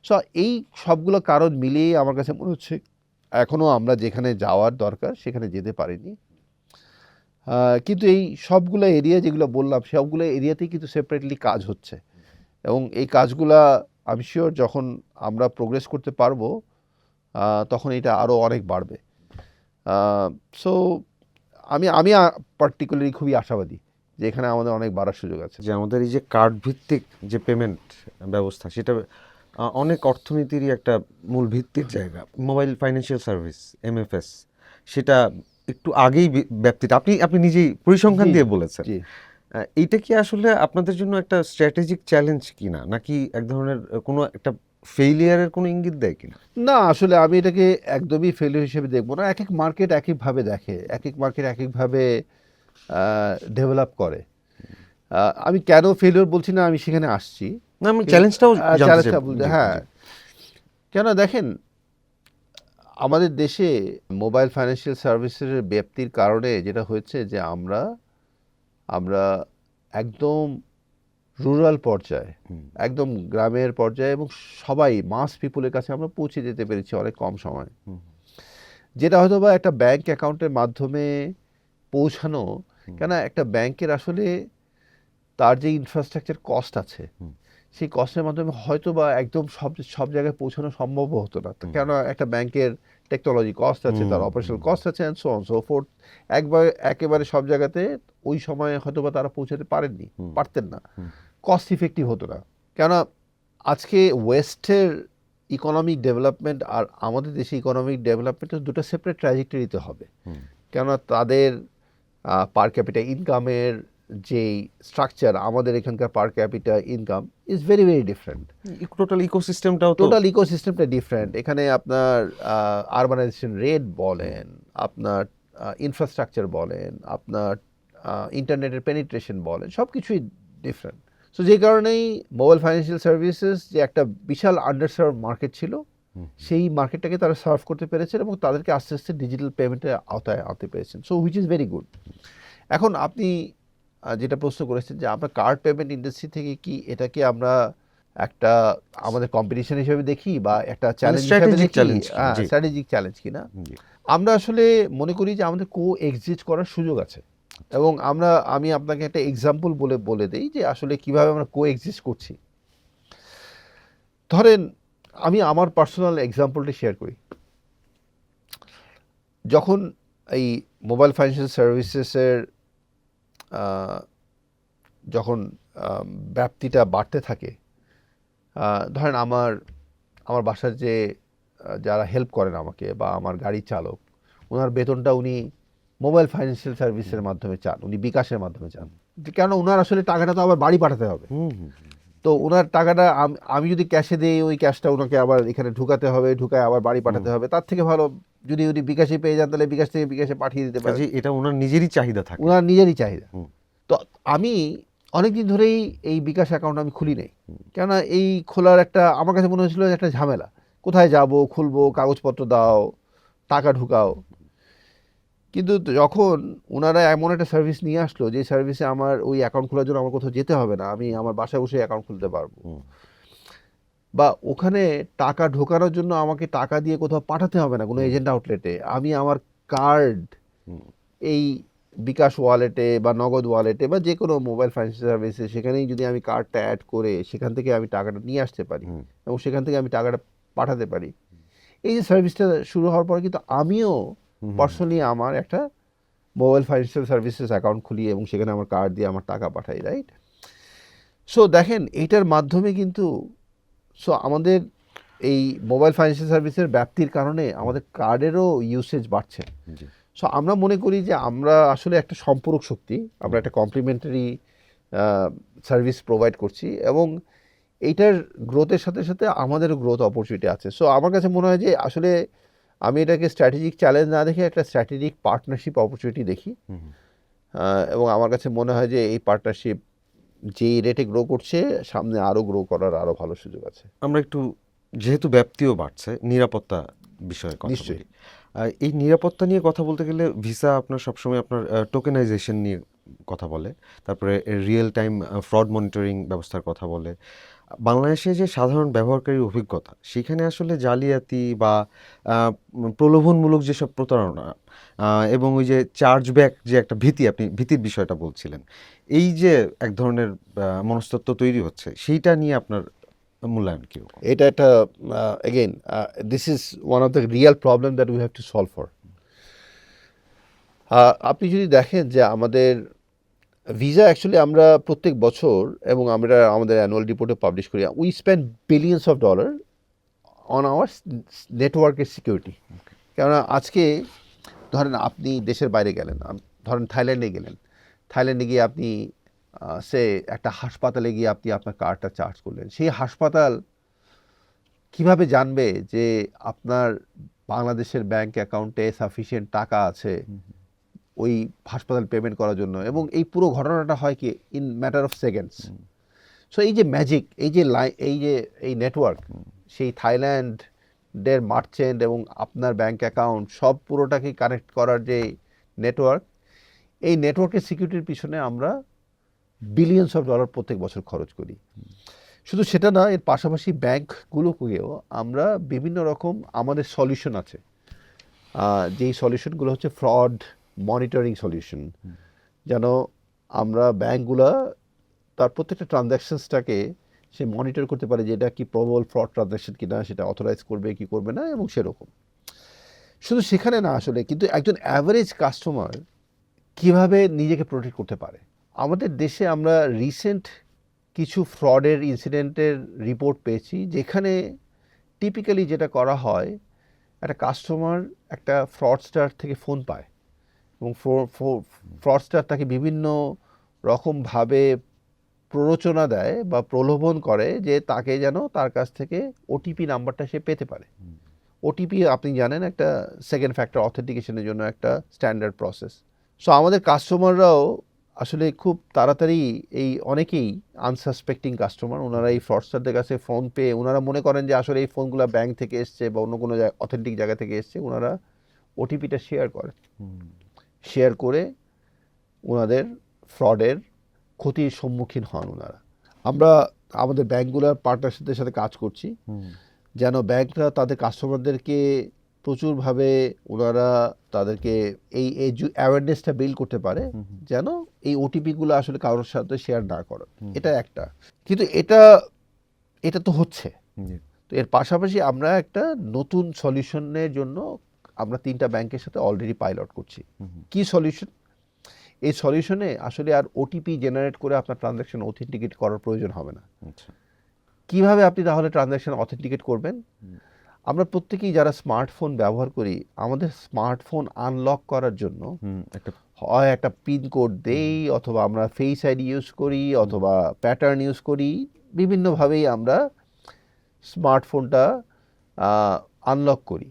সো এই সবগুলো কারণ মিলিয়ে আমার কাছে মনে হচ্ছে এখনও আমরা যেখানে যাওয়ার দরকার সেখানে যেতে পারিনি। কিন্তু এই সবগুলো এরিয়া যেগুলো বললাম সবগুলো এরিয়াতেই কিন্তু সেপারেটলি কাজ হচ্ছে, এবং এই কাজগুলা আমি শিওর যখন আমরা প্রোগ্রেস করতে পারবো তখন এটা আরও অনেক বাড়বে। সো আমি আমি পার্টিকুলারলি খুবই আশাবাদী যে এখানে আমাদের অনেক বাড়ার সুযোগ আছে। যে আমাদের এই যে কার্ড ভিত্তিক যে পেমেন্ট ব্যবস্থা, সেটা অনেক অর্থনীতিরই একটা মূল ভিত্তির জায়গা। মোবাইল ফাইন্যান্সিয়াল সার্ভিস MFS সেটা একটু আগেই ব্যাপ্তিটা আপনি নিজেই পরিসংখ্যান দিয়ে বলেছেন। এইটা কি আসলে আপনাদের জন্য একটা স্ট্র্যাটেজিক চ্যালেঞ্জ কিনা, নাকি এক ধরনের কোনো একটা ফেইলিয়ারের কোনো ইঙ্গিত দেয় কিনা? না, আসলে আমি এটাকে একদমই ফেলিওর হিসেবে দেখবো না। এক এক মার্কেট এক একভাবে দেখে, এক এক মার্কেট এক একভাবে ডেভেলপ করে। আমি কেন ফেলিওর বলছি না, আমি সেখানে আসছি। না, আমি চ্যালেঞ্জটাও চ্যালেঞ্জটা বলতে, হ্যাঁ, কেন দেখেন আমাদের দেশে মোবাইল ফাইন্যান্সিয়াল সার্ভিসের ব্যাপ্তির কারণে যেটা হয়েছে যে আমরা একদম রুরাল পর্যায়ে, একদম গ্রামের পর্যায়ে এবং সবাই মাস পিপুলের কাছে আমরা পৌঁছে যেতে পেরেছি অনেক কম সময়। যেটা হয়তো বা একটা ব্যাংক অ্যাকাউন্টের মাধ্যমে পৌঁছানো, কেন একটা ব্যাংকের আসলে তার যে ইনফ্রাস্ট্রাকচার কস্ট আছে সেই কস্টের মাধ্যমে হয়তো বা একদম সব জায়গায় পৌঁছানো সম্ভব হতো না। কেন একটা ব্যাংকের টেকনোলজি কস্ট আছে, তার অপারেশনাল কস্ট আছে, and so on so fourth. একেবারে সব জায়গাতে ওই সময়ে হয়তো বা তারা পৌঁছাতে পারতেন না, কস্ট ইফেক্টিভ হতো না। কেন আজকে ওয়েস্টের ইকোনমিক ডেভেলপমেন্ট আর আমাদের দেশে ইকোনমিক ডেভেলপমেন্টের দুটো সেপারেট ট্র্যাজেক্টরিতে হবে। কেননা তাদের পার ক্যাপিটা ইনকামের যেই স্ট্রাকচার, আমাদের এখানকার per capita income is very very different. Total ইকোসিস্টেমটা ডিফারেন্ট। এখানে আপনার আরবানাইজেশন রেট বলেন, আপনার ইনফ্রাস্ট্রাকচার বলেন, আপনার ইন্টারনেটের পেনিট্রেশন বলেন, সব কিছুই ডিফারেন্ট। সো যে কারণেই মোবাইল ফাইন্যান্সিয়াল সার্ভিসেস যে একটা বিশাল আন্ডারসার্ভ মার্কেট ছিল, সেই মার্কেটটাকে তারা সার্ভ করতে পেরেছেন এবং তাদেরকে আস্তে আস্তে ডিজিটাল পেমেন্টের আওতায় আনতে পেরেছেন। So which is very good. এখন আপনি যেটা প্রশ্ন করেছেন যে আমরা কার্ড পেমেন্ট ইন্ডাস্ট্রি থেকে কি এটাকে আমরা একটা আমাদের কম্পিটিশন হিসেবে দেখি বা একটা চ্যালেঞ্জ হিসেবে দেখি, স্ট্র্যাটেজিক চ্যালেঞ্জ কিনা, আমরা আসলে মনে করি যে আমাদের এক্সিস্ট করার সুযোগ আছে। এবং আমি আপনাকে একটা এক্সাম্পল বলে দিই যে আসলে কিভাবে আমরা এক্সিস্ট করছি। ধরেন আমি আমার পার্সোনাল এক্সাম্পলটা শেয়ার করি। যখন এই মোবাইল ফাইন্যান্সিয়াল সার্ভিসেসের যখন ব্যাপ্তিটা বাড়তে থাকে, ধরেন আমার বাসার যারা হেল্প করেন আমাকে বা আমার গাড়ি চালক, ওনার বেতনটা উনি মোবাইল ফাইন্যান্সিয়াল সার্ভিসের মাধ্যমে চান, উনি বিকাশের মাধ্যমে চান। কেন ওনার আসলে টাকাটা তো আবার বাড়ি পাঠাতে হবে। তো ওনার টাকাটা আমি যদি ক্যাশে দিই, ওই ক্যাশটা ওনাকে আবার এখানে ঢুকাতে হবে, ঢুকায় আবার বাড়ি পাঠাতে হবে। তার থেকে ভালো যদি উনি বিকাশে পেয়ে যান তাহলে বিকাশ থেকে বিকাশে পাঠিয়ে দিতে পারে। এটা ওনার নিজেরই চাহিদা থাকে, ওনার নিজেরই চাহিদা। তো আমি অনেকদিন ধরেই এই বিকাশ অ্যাকাউন্ট আমি খুলি নাই, কেননা এই খোলার একটা আমার কাছে মনে হয়েছিল একটা ঝামেলা। কোথায় যাব, খুলবো, কাগজপত্র দাও, টাকা ঢুকাও। কিন্তু যখন ওনারা এমন একটা সার্ভিস নিয়ে আসলো যে সার্ভিসে আমার ওই অ্যাকাউন্ট খোলার জন্য আমার কোথাও যেতে হবে না, আমি আমার বাসায় বসে অ্যাকাউন্ট খুলতে পারবো, বা ওখানে টাকা ঢোকানোর জন্য আমাকে টাকা দিয়ে কোথাও পাঠাতে হবে না কোনো এজেন্ট আউটলেটে। আমি আমার কার্ড এই বিকাশ ওয়ালেটে বা নগদ ওয়ালেটে বা যে কোনো মোবাইল ফাইন্যান্সিয়াল সার্ভিসে সেখানেই যদি আমি কার্ডটা অ্যাড করে সেখান থেকে আমি টাকাটা নিয়ে আসতে পারি এবং সেখান থেকে আমি টাকাটা পাঠাতে পারি। এই যে সার্ভিসটা শুরু হওয়ার পরে কিন্তু আমিও পার্সোনালি আমার একটা মোবাইল ফাইন্যান্সিয়াল সার্ভিসেস অ্যাকাউন্ট খুলি এবং সেখানে আমার কার্ড দিয়ে আমার টাকা পাঠাই, রাইট? সো দেখেন এইটার মাধ্যমে কিন্তু আমাদের এই মোবাইল ফাইন্যান্সিয়াল সার্ভিসের ব্যাপ্তির কারণে আমাদের কার্ডেরও ইউসেজ বাড়ছে। সো আমরা মনে করি যে আমরা আসলে একটা সম্পূরক শক্তি, আমরা একটা কমপ্লিমেন্টারি সার্ভিস প্রোভাইড করছি এবং এইটার গ্রোথের সাথে সাথে আমাদেরও গ্রোথ অপরচুনিটি আছে। সো আমার কাছে মনে হয় যে আসলে আমি এটাকে স্ট্র্যাটেজিক চ্যালেঞ্জ না দেখে একটা স্ট্র্যাটেজিক পার্টনারশিপ অপরচুনিটি দেখি। এবং আমার কাছে মনে হয় যে এই পার্টনারশিপ যেই রেটে গ্রো করছে সামনে আরও গ্রো করার আরও ভালো সুযোগ আছে। আমরা একটু, যেহেতু ব্যাপ্তিও বাড়ছে, নিরাপত্তা বিষয়ে কথা নিশ্চয়ই। বলি। এই নিরাপত্তা নিয়ে কথা বলতে গেলে ভিসা আপনার সবসময় আপনার টোকেনাইজেশন নিয়ে কথা বলে, তারপরে রিয়েল টাইম ফ্রড মনিটরিং ব্যবস্থার কথা বলে। বাংলাদেশে যে সাধারণ ব্যবহারকারীর অভিজ্ঞতা, সেখানে আসলে জালিয়াতি বা প্রলোভনমূলক যেসব প্রতারণা এবং ওই যে চার্জব্যাক যে একটা ভীতি, আপনি ভীতির বিষয়টা বলছিলেন, এই যে এক ধরনের মনস্তত্ত্ব তৈরি হচ্ছে, সেইটা নিয়ে আপনার মূল্যায়ন কীরকম? এটা একটা again this is one of the real problem that we have to solve for. আপনি যদি দেখেন যে আমাদের ভিসা অ্যাকচুয়ালি আমরা প্রত্যেক বছর এবং আমরা আমাদের অ্যানুয়াল রিপোর্টে পাবলিশ করি, we spend billions of dollar on our নেটওয়ার্কের সিকিউরিটি। কেননা আজকে ধরেন আপনি দেশের বাইরে গেলেন, ধরেন থাইল্যান্ডে গেলেন, থাইল্যান্ডে গিয়ে আপনি সে একটা হাসপাতালে গিয়ে আপনি আপনার কার্ডটা চার্জ করলেন, সেই হাসপাতাল কিভাবে জানবে যে আপনার বাংলাদেশের ব্যাংক অ্যাকাউন্টে সাফিসিয়েন্ট টাকা আছে ওই হাসপাতাল পেমেন্ট করার জন্য? এবং এই পুরো ঘটনাটা হয় কি in matter of seconds. So এই যে ম্যাজিক, এই নেটওয়ার্ক, সেই থাইল্যান্ডের মার্চেন্ট এবং আপনার ব্যাংক অ্যাকাউন্ট সব পুরোটাকে কানেক্ট করার যে নেটওয়ার্ক, এই নেটওয়ার্কের সিকিউরিটির পিছনে আমরা বিলিয়ন্স অফ ডলার প্রত্যেক বছর খরচ করি। শুধু সেটা না, এর পাশাপাশি ব্যাংকগুলোকেও আমরা বিভিন্ন রকম আমাদের সলিউশন আছে, যেই সলিউশনগুলো হচ্ছে ফ্রড মনিটরিং সলিউশন, যেন আমরা ব্যাংকগুলো তার প্রত্যেকটা ট্রানজ্যাকশনসটাকে সে মনিটর করতে পারে যে এটা কি প্রবল ফ্রড ট্রানজ্যাকশন কিনা, সেটা অথরাইজ করবে কি করবে না, এবং সেরকম। শুধু সেখানে না, আসলে কিন্তু একজন অ্যাভারেজ কাস্টমার কিভাবে নিজেকে প্রোটেক্ট করতে পারে। আমাদের দেশে আমরা রিসেন্ট কিছু ফ্রডের ইনসিডেন্টের রিপোর্ট পেয়েছি, যেখানে টিপিক্যালি যেটা করা হয়, একটা কাস্টমার একটা ফ্রডস্টার থেকে ফোন পায় এবং ফ্রডস্টার তাকে বিভিন্ন রকমভাবে প্ররোচনা দেয় বা প্রলোভন করে যে তাকে যেন তার কাছ থেকে ওটিপি নাম্বারটা সে পেতে পারে। ওটিপি আপনি জানেন একটা সেকেন্ড ফ্যাক্টর অথেন্টিকেশনের জন্য একটা স্ট্যান্ডার্ড প্রসেস। সো আমাদের কাস্টমাররাও আসলে খুব তাড়াতাড়ি, এই অনেকেই আনসাসপেক্টিং কাস্টমার, ওনারা এই ফ্রডস্টারদের কাছে ফোন পেয়ে ওনারা মনে করেন যে আসলে এই ফোনগুলো ব্যাংক থেকে এসছে বা অন্য কোনো অথেন্টিক জায়গা থেকে এসছে, ওনারা ওটিপিটা শেয়ার করে, শেয়ার করে ওনাদের ফ্রডের ক্ষতির সম্মুখীন হন ওনারা। আমরা আমাদের ব্যাংকগুলোর পার্টনারশিপদের সাথে কাজ করছি যেন ব্যাংকরা তাদের কাস্টমারদেরকে প্রচুরভাবে ওনারা তাদেরকে এই অ্যাওয়ারনেসটা বিল্ড করতে পারে যেন এই ওটিপিগুলো আসলে কারোর সাথে শেয়ার না করে। এটা একটা, কিন্তু এটা তো হচ্ছে। তো এর পাশাপাশি আমরা একটা নতুন সলিউশনের জন্য আমরা 3টা ব্যাংকের সাথে অলরেডি পাইলট করছি। কি সলিউশন? এই সলিউশনে আসলে আর ওটিপি জেনারেট করে আপনার ট্রানজ্যাকশন অথেন্টিকেট করার প্রয়োজন হবে না। কিভাবে আপনি তাহলে ট্রানজ্যাকশন অথেন্টিকেট করবেন? আমরা প্রত্যেকেই যারা স্মার্টফোন ব্যবহার করি, আমাদের স্মার্টফোন আনলক করার জন্য হয় একটা পিন কোড দেই, অথবা আমরা ফেস আইডি ইউজ করি, অথবা প্যাটার্ন ইউজ করি, বিভিন্নভাবেই আমরা স্মার্টফোনটা আনলক করি।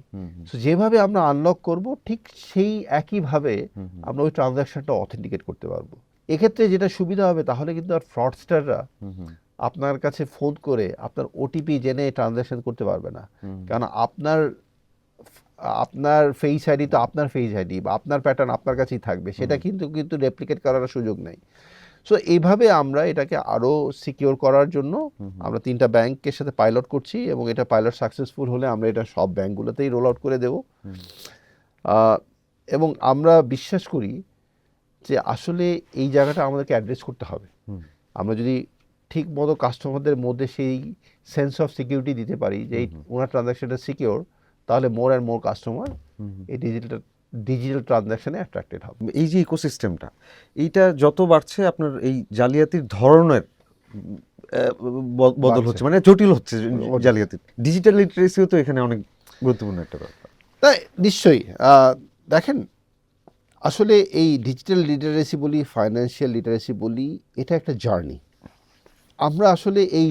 সো যেভাবে আমরা আনলক করব, ঠিক সেই একইভাবে আমরা ওই ট্রানজ্যাকশনটা অথেন্টিকেট করতে পারবো। এক্ষেত্রে যেটা সুবিধা হবে, তাহলে কিন্তু আর ফ্রডস্টাররা আপনার কাছে ফোন করে আপনার ওটিপি জেনে ট্রানজ্যাকশন করতে পারবে না, কারণ আপনার ফেস আইডি তো আপনার ফেস আইডি বা আপনার প্যাটার্ন আপনার কাছেই থাকবে, সেটা কিন্তু রেপ্লিকেট করার সুযোগ নেই। সো এইভাবে আমরা এটাকে আরও সিকিওর করার জন্য আমরা 3টা ব্যাংকের সাথে পাইলট করছি, এবং এটা পাইলট সাকসেসফুল হলে আমরা এটা সব ব্যাংকগুলোতেই রোল আউট করে দেব। এবং আমরা বিশ্বাস করি যে আসলে এই জায়গাটা আমাদেরকে অ্যাড্রেস করতে হবে। আমরা যদি ঠিক মতো কাস্টমারদের মধ্যে সেই সেন্স অফ সিকিউরিটি দিতে পারি যে ওনার ট্রানজ্যাকশনটা সিকিওর, তাহলে মোর অ্যান্ড মোর কাস্টমার এই ডিজিটাল ট্রানজ্যাকশনে অ্যাট্রাক্টেড হবে। এই যে ইকোসিস্টেমটা, এইটা যত বাড়ছে, আপনার এই জালিয়াতির ধরনের বদল হচ্ছে, মানে জটিল হচ্ছে জালিয়াতি। ডিজিটাল লিটারেসিও তো এখানে অনেক গুরুত্বপূর্ণ একটা ব্যাপার। তাই নিশ্চয়ই দেখেন, আসলে এই ডিজিটাল লিটারেসি বলি, ফাইন্যান্সিয়াল লিটারেসি বলি, এটা একটা জার্নি। আমরা আসলে এই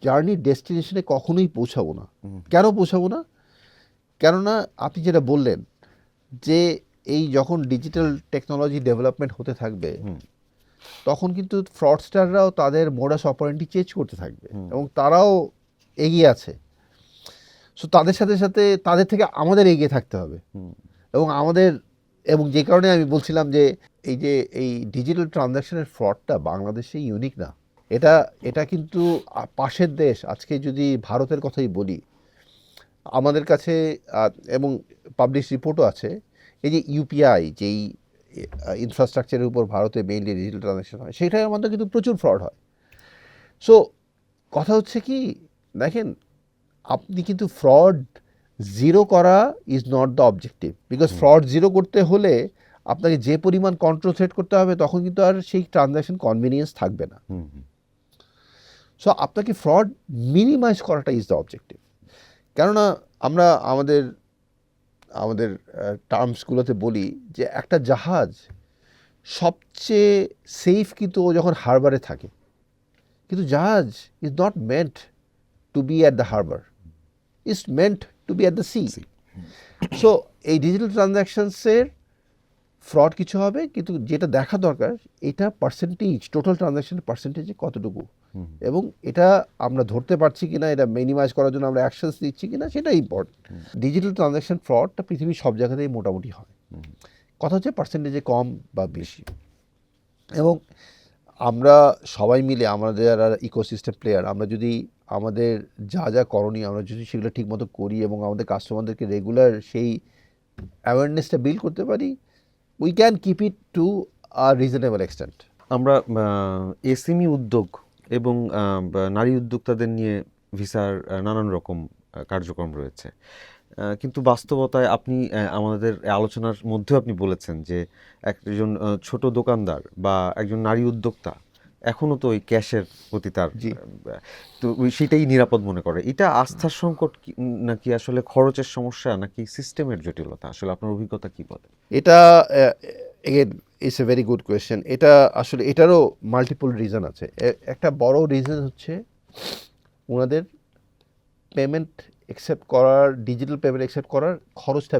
জার্নির ডেস্টিনেশনে কখনোই পৌঁছাবো না। কেন পৌঁছাবো না? কেননা আপনি যেটা বললেন যে এই যখন ডিজিটাল টেকনোলজি ডেভেলপমেন্ট হতে থাকবে তখন কিন্তু ফ্রডস্টাররাও তাদের মোডাস অপারেন্ডি চেঞ্জ করতে থাকবে এবং তারাও এগিয়ে আছে। সো তাদের সাথে সাথে তাদের থেকে আমাদের এগিয়ে থাকতে হবে এবং যে কারণে আমি বলছিলাম যে এই ডিজিটাল ট্রানজ্যাকশনের ফ্রডটা বাংলাদেশে ইউনিক না। এটা কিন্তু পাশের দেশ, আজকে যদি ভারতের কথাই বলি, আমাদের কাছে এবং পাবলিশ রিপোর্টও আছে, এই যে ইউপিআই যেই ইনফ্রাস্ট্রাকচারের উপর ভারতে মেইনলি ডিজিটাল ট্রানজ্যাকশন হয়, সেটার মধ্যে কিন্তু প্রচুর ফ্রড হয়। সো কথা হচ্ছে কি, দেখেন, আপনি কিন্তু ফ্রড জিরো করা is not the objective, because fraud zero করতে হলে আপনাকে যে পরিমাণ কন্ট্রোল সেট করতে হবে তখন কিন্তু আর সেই ট্রানজ্যাকশন কনভিনিয়েন্স থাকবে না। সো আপনাকে ফ্রড মিনিমাইজ করাটা ইজ দ্য অবজেক্টিভ। কেননা আমরা আমাদের টার্মসগুলোতে বলি যে একটা জাহাজ সবচেয়ে সেফ কিন্তু ও যখন হারবারে থাকে, কিন্তু জাহাজ is not meant to be at the harbour, is meant to be at the sea. So এই ডিজিটাল ট্রানজ্যাকশনসের ফ্রড কিছু হবে, কিন্তু যেটা দেখা দরকার এটা পার্সেন্টেজ, টোটাল ট্রানজ্যাকশনের পার্সেন্টেজে কতটুকু, এবং এটা আমরা ধরতে পারছি কিনা, এটা মিনিমাইজ করার জন্য আমরা অ্যাকশনস দিচ্ছি কিনা, সেটাই ইম্পর্টেন্ট। ডিজিটাল ট্রানজ্যাকশন ফ্রডটা পৃথিবীর সব জায়গাতেই মোটামুটি হয়, কথা হচ্ছে পার্সেন্টেজে কম বা বেশি। এবং আমরা সবাই মিলে, আমাদের যারা ইকোসিস্টেম প্লেয়ার, আমরা যদি আমাদের যা করণীয় আমরা যদি সেগুলো ঠিকমতো করি এবং আমাদের কাস্টমারদেরকে রেগুলার সেই অ্যাওয়ারনেসটা বিল্ড করতে পারি, we can keep it to a reasonable extent. আমরা এসএমই উদ্যোগ এবং নারী উদ্যোক্তাদের নিয়ে ভিসার নানান রকম কার্যক্রম রয়েছে, কিন্তু বাস্তবতায় আপনি আমাদের আলোচনার মধ্যেও আপনি বলেছেন যে একজন ছোট দোকানদার বা একজন নারী উদ্যোক্তা এখনও তো ওই ক্যাশের প্রতি তার তো সেটাই নিরাপদ মনে করে। এটা আস্থার সংকট নাকি আসলে খরচের সমস্যা নাকি সিস্টেমের জটিলতা? আসলে আপনার অভিজ্ঞতা কি বলে? এটা again it's a very good question. এটা আসলে এটারও মাল্টিপল রিজন আছে। একটা বড় রিজন হচ্ছে ওনাদের পেমেন্ট অ্যাকসেপ্ট করার, ডিজিটাল পেমেন্ট অ্যাকসেপ্ট করার খরচটা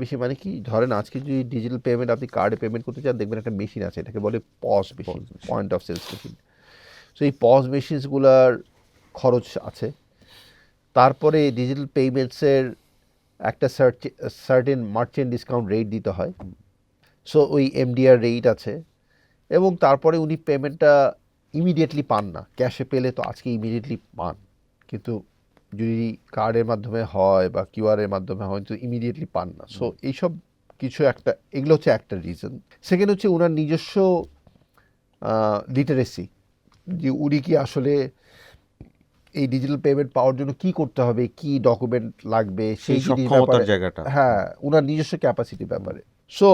বেশি মানে কি, ধরেন আজকে যদি ডিজিটাল পেমেন্ট আপনি কার্ডে পেমেন্ট করতে চান, দেখবেন একটা মেশিন আছে, এটাকে বলে POS machine, point of sales machine. So এই পস মেশিনসগুলার খরচ আছে। তারপরে ডিজিটাল পেমেন্টসের একটা সার্টেন মার্চেন্ট ডিসকাউন্ট রেট দিতে হয়, সো ওই এমডিআর রেট আছে। এবং তারপরে উনি পেমেন্টটা ইমিডিয়েটলি পান না, ক্যাশে পেলে তো আজকে ইমিডিয়েটলি পান, কিন্তু যদি কার্ডের মাধ্যমে হয় বা কিউআরের মাধ্যমে হয় তো ইমিডিয়েটলি পান না। সো এইসব কিছু এগুলো হচ্ছে একটা রিজন। সেকেন্ড হচ্ছে ওনার নিজস্ব লিটারেসি, যে উনি কি আসলে এই ডিজিটাল পেমেন্ট পাওয়ার জন্য কি করতে হবে, কি ডকুমেন্ট লাগবে, সেই সক্ষমতার জায়গাটা, হ্যাঁ, ওনার নিজস্ব ক্যাপাসিটির ব্যাপারে। সো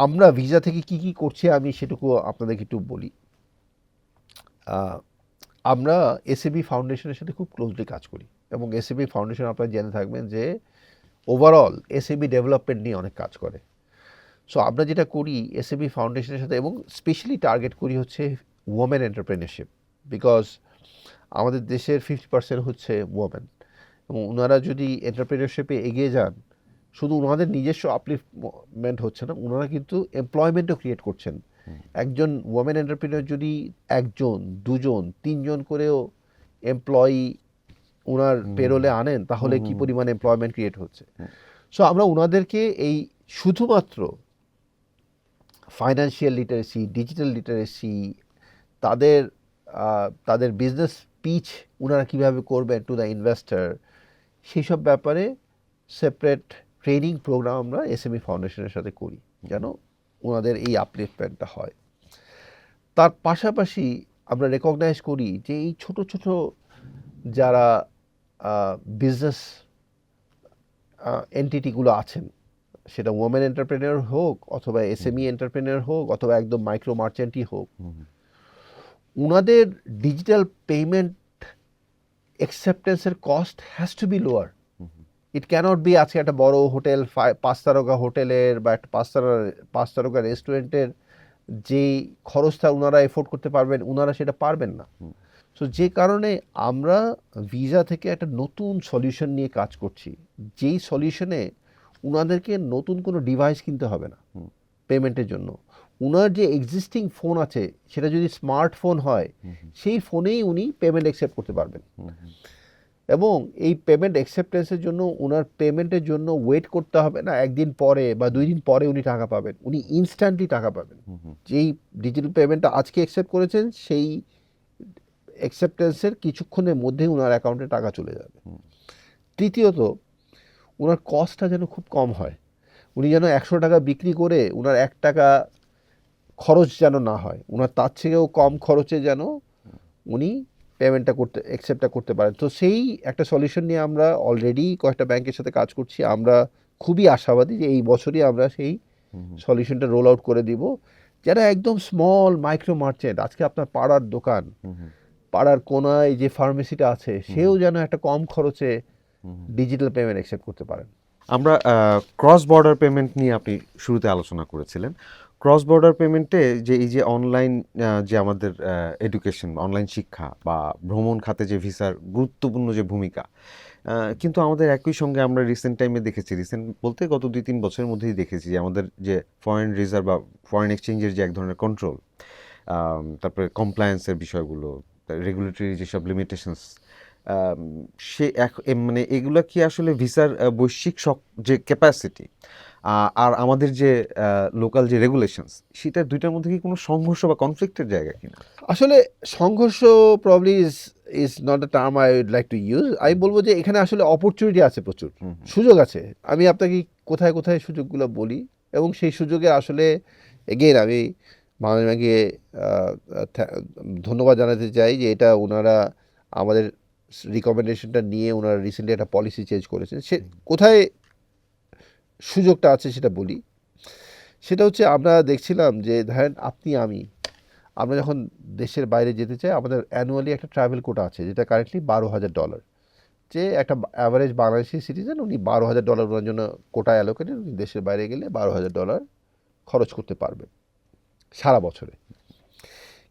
আমরা ভিসা থেকে কি করছি আমি সেটুকু আপনাদেরকে একটু বলি। আমরা এসএবি ফাউন্ডেশনের সাথে খুব ক্লোজলি কাজ করি, এবং এসএবি ফাউন্ডেশন আপনারা জেনে থাকবেন যে ওভারঅল এসএবি ডেভেলপমেন্ট নিয়ে অনেক কাজ করে। সো আমরা যেটা করি এসএবি ফাউন্ডেশনের সাথে, এবং স্পেশালি টার্গেট করি হচ্ছে ওমেন এন্টারপ্রেনারশিপ, বিকজ আমাদের দেশের 50% হচ্ছে ওমেন, এবং ওনারা যদি এন্টারপ্রেনারশিপে এগিয়ে যান, শুধু ওনাদের নিজস্ব আপলিফমেন্ট হচ্ছে না, ওনারা কিন্তু এমপ্লয়মেন্টও ক্রিয়েট করছেন। একজন ওমেন এন্টারপ্রেনার যদি একজন, দুজন, তিনজন করেও এমপ্লয়ি ওনার পেরোলে আনেন, তাহলে কি পরিমাণ এমপ্লয়মেন্ট ক্রিয়েট হচ্ছে। সো আমরা ওনাদেরকে এই শুধুমাত্র ফাইন্যান্সিয়াল লিটারেসি, ডিজিটাল লিটারেসি, তাদের বিজনেস পিচ ওনারা কীভাবে করবেন টু দ্য ইনভেস্টর, সেই সব ব্যাপারে সেপারেট ট্রেনিং প্রোগ্রাম আমরা এসএমই ফাউন্ডেশনের সাথে করি, যেন ওনাদের এই আপলিফমেন্টটা হয়। তার পাশাপাশি আমরা রেকগনাইজ করি যে এই ছোট ছোট যারা বিজনেস এন্টিটিগুলো আছেন, সেটা ওমেন এন্টারপ্রেনার হোক অথবা এসএমই এন্টারপ্রেনার হোক অথবা একদম মাইক্রো মার্চেন্টই হোক, ওনাদের ডিজিটাল পেমেন্ট অ্যাকসেপ্টেন্সের cost has to be lower. It can't be আজকে একটা বড় হোটেল, 5 তারকা হোটেলের বা একটা 5 তারকা রেস্টুরেন্টের যেই খরচটা ওনারা এফোর্ড করতে পারবেন, ওনারা সেটা পারবেন না। সো যে কারণে আমরা ভিসা থেকে একটা নতুন সলিউশন নিয়ে কাজ করছি, যেই সলিউশনে উনাদেরকে নতুন কোনো ডিভাইস কিনতে হবে না পেমেন্টের জন্য। উনার যে এক্সিস্টিং ফোন আছে সেটা যদি স্মার্টফোন হয় সেই ফোনেই উনি পেমেন্ট অ্যাকসেপ্ট করতে পারবেন। এবং এই পেমেন্ট অ্যাকসেপ্টেন্সের জন্য উনার পেমেন্টের জন্য ওয়েট করতে হবে না, একদিন পরে বা 2 দিন পরে উনি টাকা পাবেন, উনি ইনস্ট্যান্টলি টাকা পাবেন। যেই ডিজিটাল পেমেন্টটা আজকে অ্যাকসেপ্ট করেছেন সেই অ্যাকসেপ্টেন্সের কিছুক্ষণের মধ্যেই ওনার অ্যাকাউন্টে টাকা চলে যাবে। তৃতীয়ত, ওনার কস্টটা যেন খুব কম হয়, উনি যেন 100 টাকা বিক্রি করে ওনার 1 টাকা খরচ যেন না হয়, ওনার তার থেকেও কম খরচে যেন উনি পেমেন্টটা অ্যাকসেপ্টটা করতে পারেন। তো সেই একটা সলিউশন নিয়ে আমরা অলরেডি কয়েকটা ব্যাংকের সাথে কাজ করছি। আমরা খুবই আশাবাদী যে এই বছরই আমরা সেই সলিউশনটা রোল আউট করে দিব, যারা একদম স্মল মাইক্রো মার্চেন্ট, আজকে আপনার পাড়ার দোকান, পাড়ার কোনায় যে ফার্মেসিটা আছে, সেও যেন একটা কম খরচে ডিজিটাল পেমেন্ট অ্যাকসেপ্ট করতে পারেন। আমরা ক্রস বর্ডার পেমেন্ট নিয়ে আপনি শুরুতে আলোচনা করেছিলেন। ক্রস বর্ডার পেমেন্টে যে এই যে অনলাইন যে আমাদের এডুকেশন, অনলাইন শিক্ষা বা ভ্রমণ খাতে যে ভিসার গুরুত্বপূর্ণ যে ভূমিকা, কিন্তু আমাদের একই সঙ্গে আমরা রিসেন্ট টাইমে দেখেছি, রিসেন্ট বলতে গত 2-3 বছরের মধ্যেই দেখেছি যে আমাদের যে ফরেন রিজার্ভ বা ফরেন এক্সচেঞ্জের যে এক ধরনের কন্ট্রোল, তারপরে কমপ্লায়েন্সের বিষয়গুলো, রেগুলেটরি যেসব লিমিটেশনস, সে মানে এগুলা কি আসলে ভিসার বৈশ্বিক যে ক্যাপাসিটি আর আমাদের যে লোকাল যে রেগুলেশনস, সেটা দুইটার মধ্যে কি কোনো সংঘর্ষ বা কনফ্লিক্টের জায়গা কিনা? আসলে সংঘর্ষ probably is not a term I would like to use. আমি বলবো যে এখানে আসলে অপরচুনিটি আছে, প্রচুর সুযোগ আছে। আমি আপনাকে কোথায় কোথায় সুযোগগুলো বলি, এবং সেই সুযোগে আসলে এগেইন আমি বাংলাদেশ ব্যাংকে ধন্যবাদ জানাতে চাই যে এটা ওনারা আমাদের রিকমেন্ডেশনটা নিয়ে ওনারা রিসেন্টলি একটা পলিসি চেঞ্জ করেছেন। সে কোথায় সুযোগটা আছে সেটা বলি। সেটা হচ্ছে, আমরা দেখছিলাম যে ধরেন আমরা যখন দেশের বাইরে যেতে চাই, আমাদের অ্যানুয়ালি একটা ট্রাভেল কোটা আছে যেটা কারেন্টলি $12,000। যে একটা অ্যাভারেজ বাংলাদেশি সিটিজেন, উনি $12,000 ওনার জন্য কোটা অ্যালোকেটেড, উনি দেশের বাইরে গেলে $12,000 খরচ করতে পারবেন সারা বছরে।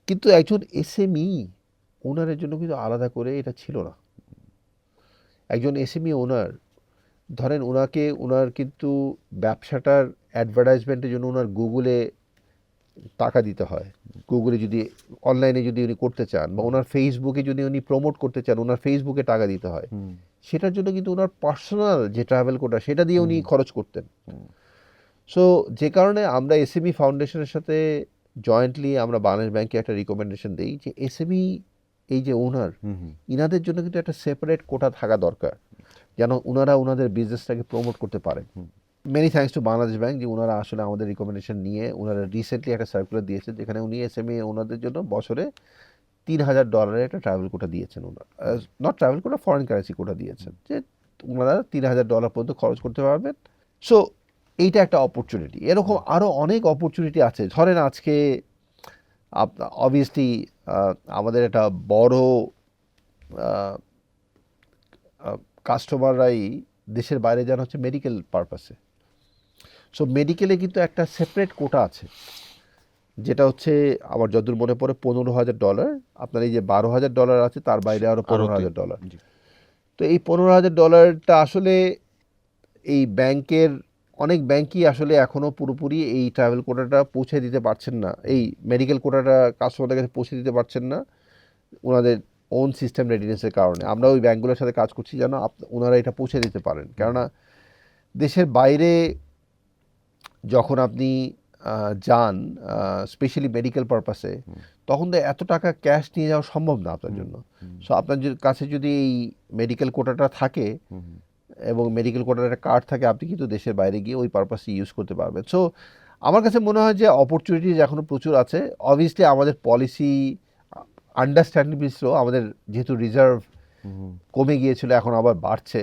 কিন্তু একজন এসএমই ওনারের জন্য কিন্তু আলাদা করে এটা ছিল না। একজন এসএমই ওনার, ধরেন ওনার কিন্তু ব্যবসাটার অ্যাডভার্টাইজমেন্টের জন্য ওনার গুগলে টাকা দিতে হয়। গুগলে যদি অনলাইনে যদি উনি করতে চান, বা ওনার ফেসবুকে যদি উনি প্রমোট করতে চান, ওনার ফেসবুকে টাকা দিতে হয়। সেটার জন্য কিন্তু ওনার পার্সোনাল যে ট্রাভেল কোটা, সেটা দিয়ে উনি খরচ করতেন। সো যে কারণে আমরা এসএমই ফাউন্ডেশনের সাথে জয়েন্টলি আমরা বাংলাদেশ ব্যাংকে একটা রিকমেন্ডেশন দিই যে এসএমই এই যে ওনার, ইনাদের জন্য কিন্তু একটা সেপারেট কোটা থাকা দরকার, যেন ওনারা ওনাদের বিজনেসটাকে প্রমোট করতে পারেন। Many thanks to Bangladesh bank যে ওনারা আসলে আমাদের রিকমেন্ডেশন নিয়ে ওনারা রিসেন্টলি একটা সার্কুলার দিয়েছেন, যেখানে উনি এসএমই ওনাদের জন্য বছরে $3,000 একটা ট্রাভেল কোটা দিয়েছেন। ওনার not travel quota, foreign currency quota দিয়েছেন, যে ওনারা $3,000 পর্যন্ত খরচ করতে পারবেন। সো এইটা একটা অপরচুনিটি। এরকম আরও অনেক অপরচুনিটি আছে। ধরেন আজকে অবভিয়াসলি আমাদের একটা বড় কাস্টমাররাই দেশের বাইরে যান হচ্ছে মেডিকেল পারপাসে। সো মেডিকেলে কিন্তু একটা সেপারেট কোটা আছে, যেটা হচ্ছে আমার যতদূর মনে পড়ে $15,000। আপনার এই যে $12,000 আছে, তার বাইরে আরও $15,000। তো এই $15,000টা আসলে এই অনেক ব্যাংকই আসলে এখনও পুরোপুরি এই ট্রাভেল কোটাটা পৌঁছে দিতে পারছেন না, এই মেডিকেল কোটাটা কাস্টমারদের কাছে পৌঁছে দিতে পারছেন না ওনাদের ওন সিস্টেম রেডিনেসের কারণে। আমরা ওই ব্যাংকগুলোর সাথে কাজ করছি যেন ওনারা এটা পৌঁছে দিতে পারেন। কেননা দেশের বাইরে যখন আপনি যান, স্পেশালি মেডিকেল পারপাসে, তখন তো এত টাকা ক্যাশ নিয়ে যাওয়া সম্ভব না আপনার জন্য। সো আপনার কাছে যদি এই মেডিকেল কোটাটা থাকে এবং মেডিকেল কোটার একটা কার্ড থাকে, আপনি কিন্তু দেশের বাইরে গিয়ে ওই পারপাসে ইউজ করতে পারবেন। সো আমার কাছে মনে হয় যে অপরচুনিটিজ এখনও প্রচুর আছে। অবভিয়াসলি আমাদের পলিসি আন্ডারস্ট্যান্ডেবলি স্লো। আমাদের যেহেতু রিজার্ভ কমে গিয়েছিল, এখন আবার বাড়ছে,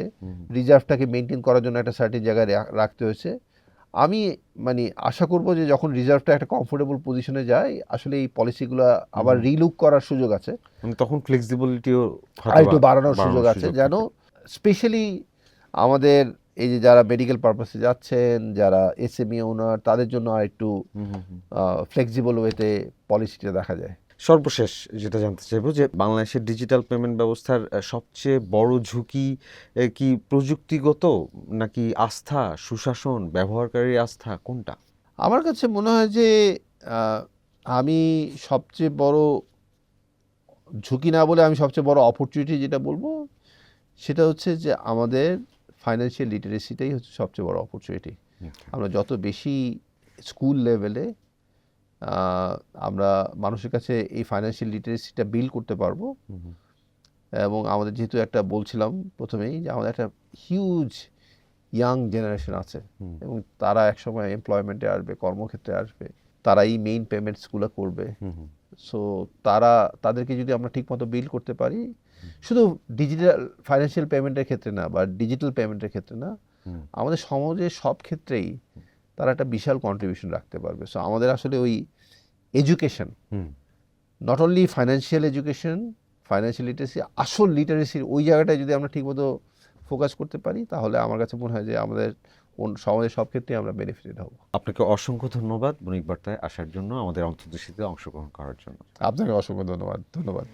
রিজার্ভটাকে মেনটেন করার জন্য একটা সার্টেন জায়গায় রাখতে হয়েছে। আমি আশা করব যে যখন রিজার্ভটা একটা কমফোর্টেবল পজিশনে যায়, আসলে এই পলিসিগুলো আবার রিলুক করার সুযোগ আছে, তখন ফ্লেক্সিবিলিটিও একটু বাড়ানোর সুযোগ আছে, যেন স্পেশালি আমাদের এই যে যারা মেডিকেল পারপাসে যাচ্ছেন, যারা এসএমই ওনার, তাদের জন্য আর একটু ফ্লেক্সিবল ওয়েতে পলিসিটা দেখা যায়। সর্বশেষ যেটা জানতে চাইবো যে বাংলাদেশের ডিজিটাল পেমেন্ট ব্যবস্থার সবচেয়ে বড় ঝুঁকি কি প্রযুক্তিগত, নাকি আস্থা, সুশাসন, ব্যবহারকারীর আস্থা, কোনটা? আমার কাছে মনে হয় যে আহ, আমি সবচেয়ে বড় ঝুঁকি না বলে আমি সবচেয়ে বড় অপরচুনিটি যেটা বলবো সেটা হচ্ছে যে আমাদের ফাইন্যান্সিয়াল লিটারেসিটাই হচ্ছে সবচেয়ে বড় অপরচুনিটি। আমরা যত বেশি স্কুল লেভেলে আমরা মানুষের কাছে এই ফাইন্যান্সিয়াল লিটারেসিটা বিল্ড করতে পারবো, এবং আমাদের যেহেতু একটা বলছিলাম প্রথমেই যে আমাদের একটা হিউজ ইয়াং জেনারেশন আছে এবং তারা একসময় এমপ্লয়মেন্টে আসবে, কর্মক্ষেত্রে আসবে, তারাই মেইন পেমেন্টসগুলো করবে। সো তাদেরকে যদি আমরা ঠিকমতো বিল্ড করতে পারি, শুধু ডিজিটাল ফাইন্যান্সিয়াল পেমেন্টের ক্ষেত্রে না বা ডিজিটাল পেমেন্টের ক্ষেত্রে না, আমাদের সমাজের সব ক্ষেত্রেই তারা একটা বিশাল কন্ট্রিবিউশন রাখতে পারবে। সো আমাদের আসলে ওই education, not only financial education, financial literacy, আসল লিটারেসির ওই জায়গাটায় যদি আমরা ঠিকমতো ফোকাস করতে পারি, তাহলে আমার কাছে মনে হয় যে আমাদের সমাজের সব ক্ষেত্রেই আমরা বেনিফিটেড হব। আপনাকে অসংখ্য ধন্যবাদ বণিক বার্তায় আসার জন্য, আমাদের অন্তর্দৃষ্টিতে অংশগ্রহণ করার জন্য। আপনাকে অসংখ্য ধন্যবাদ।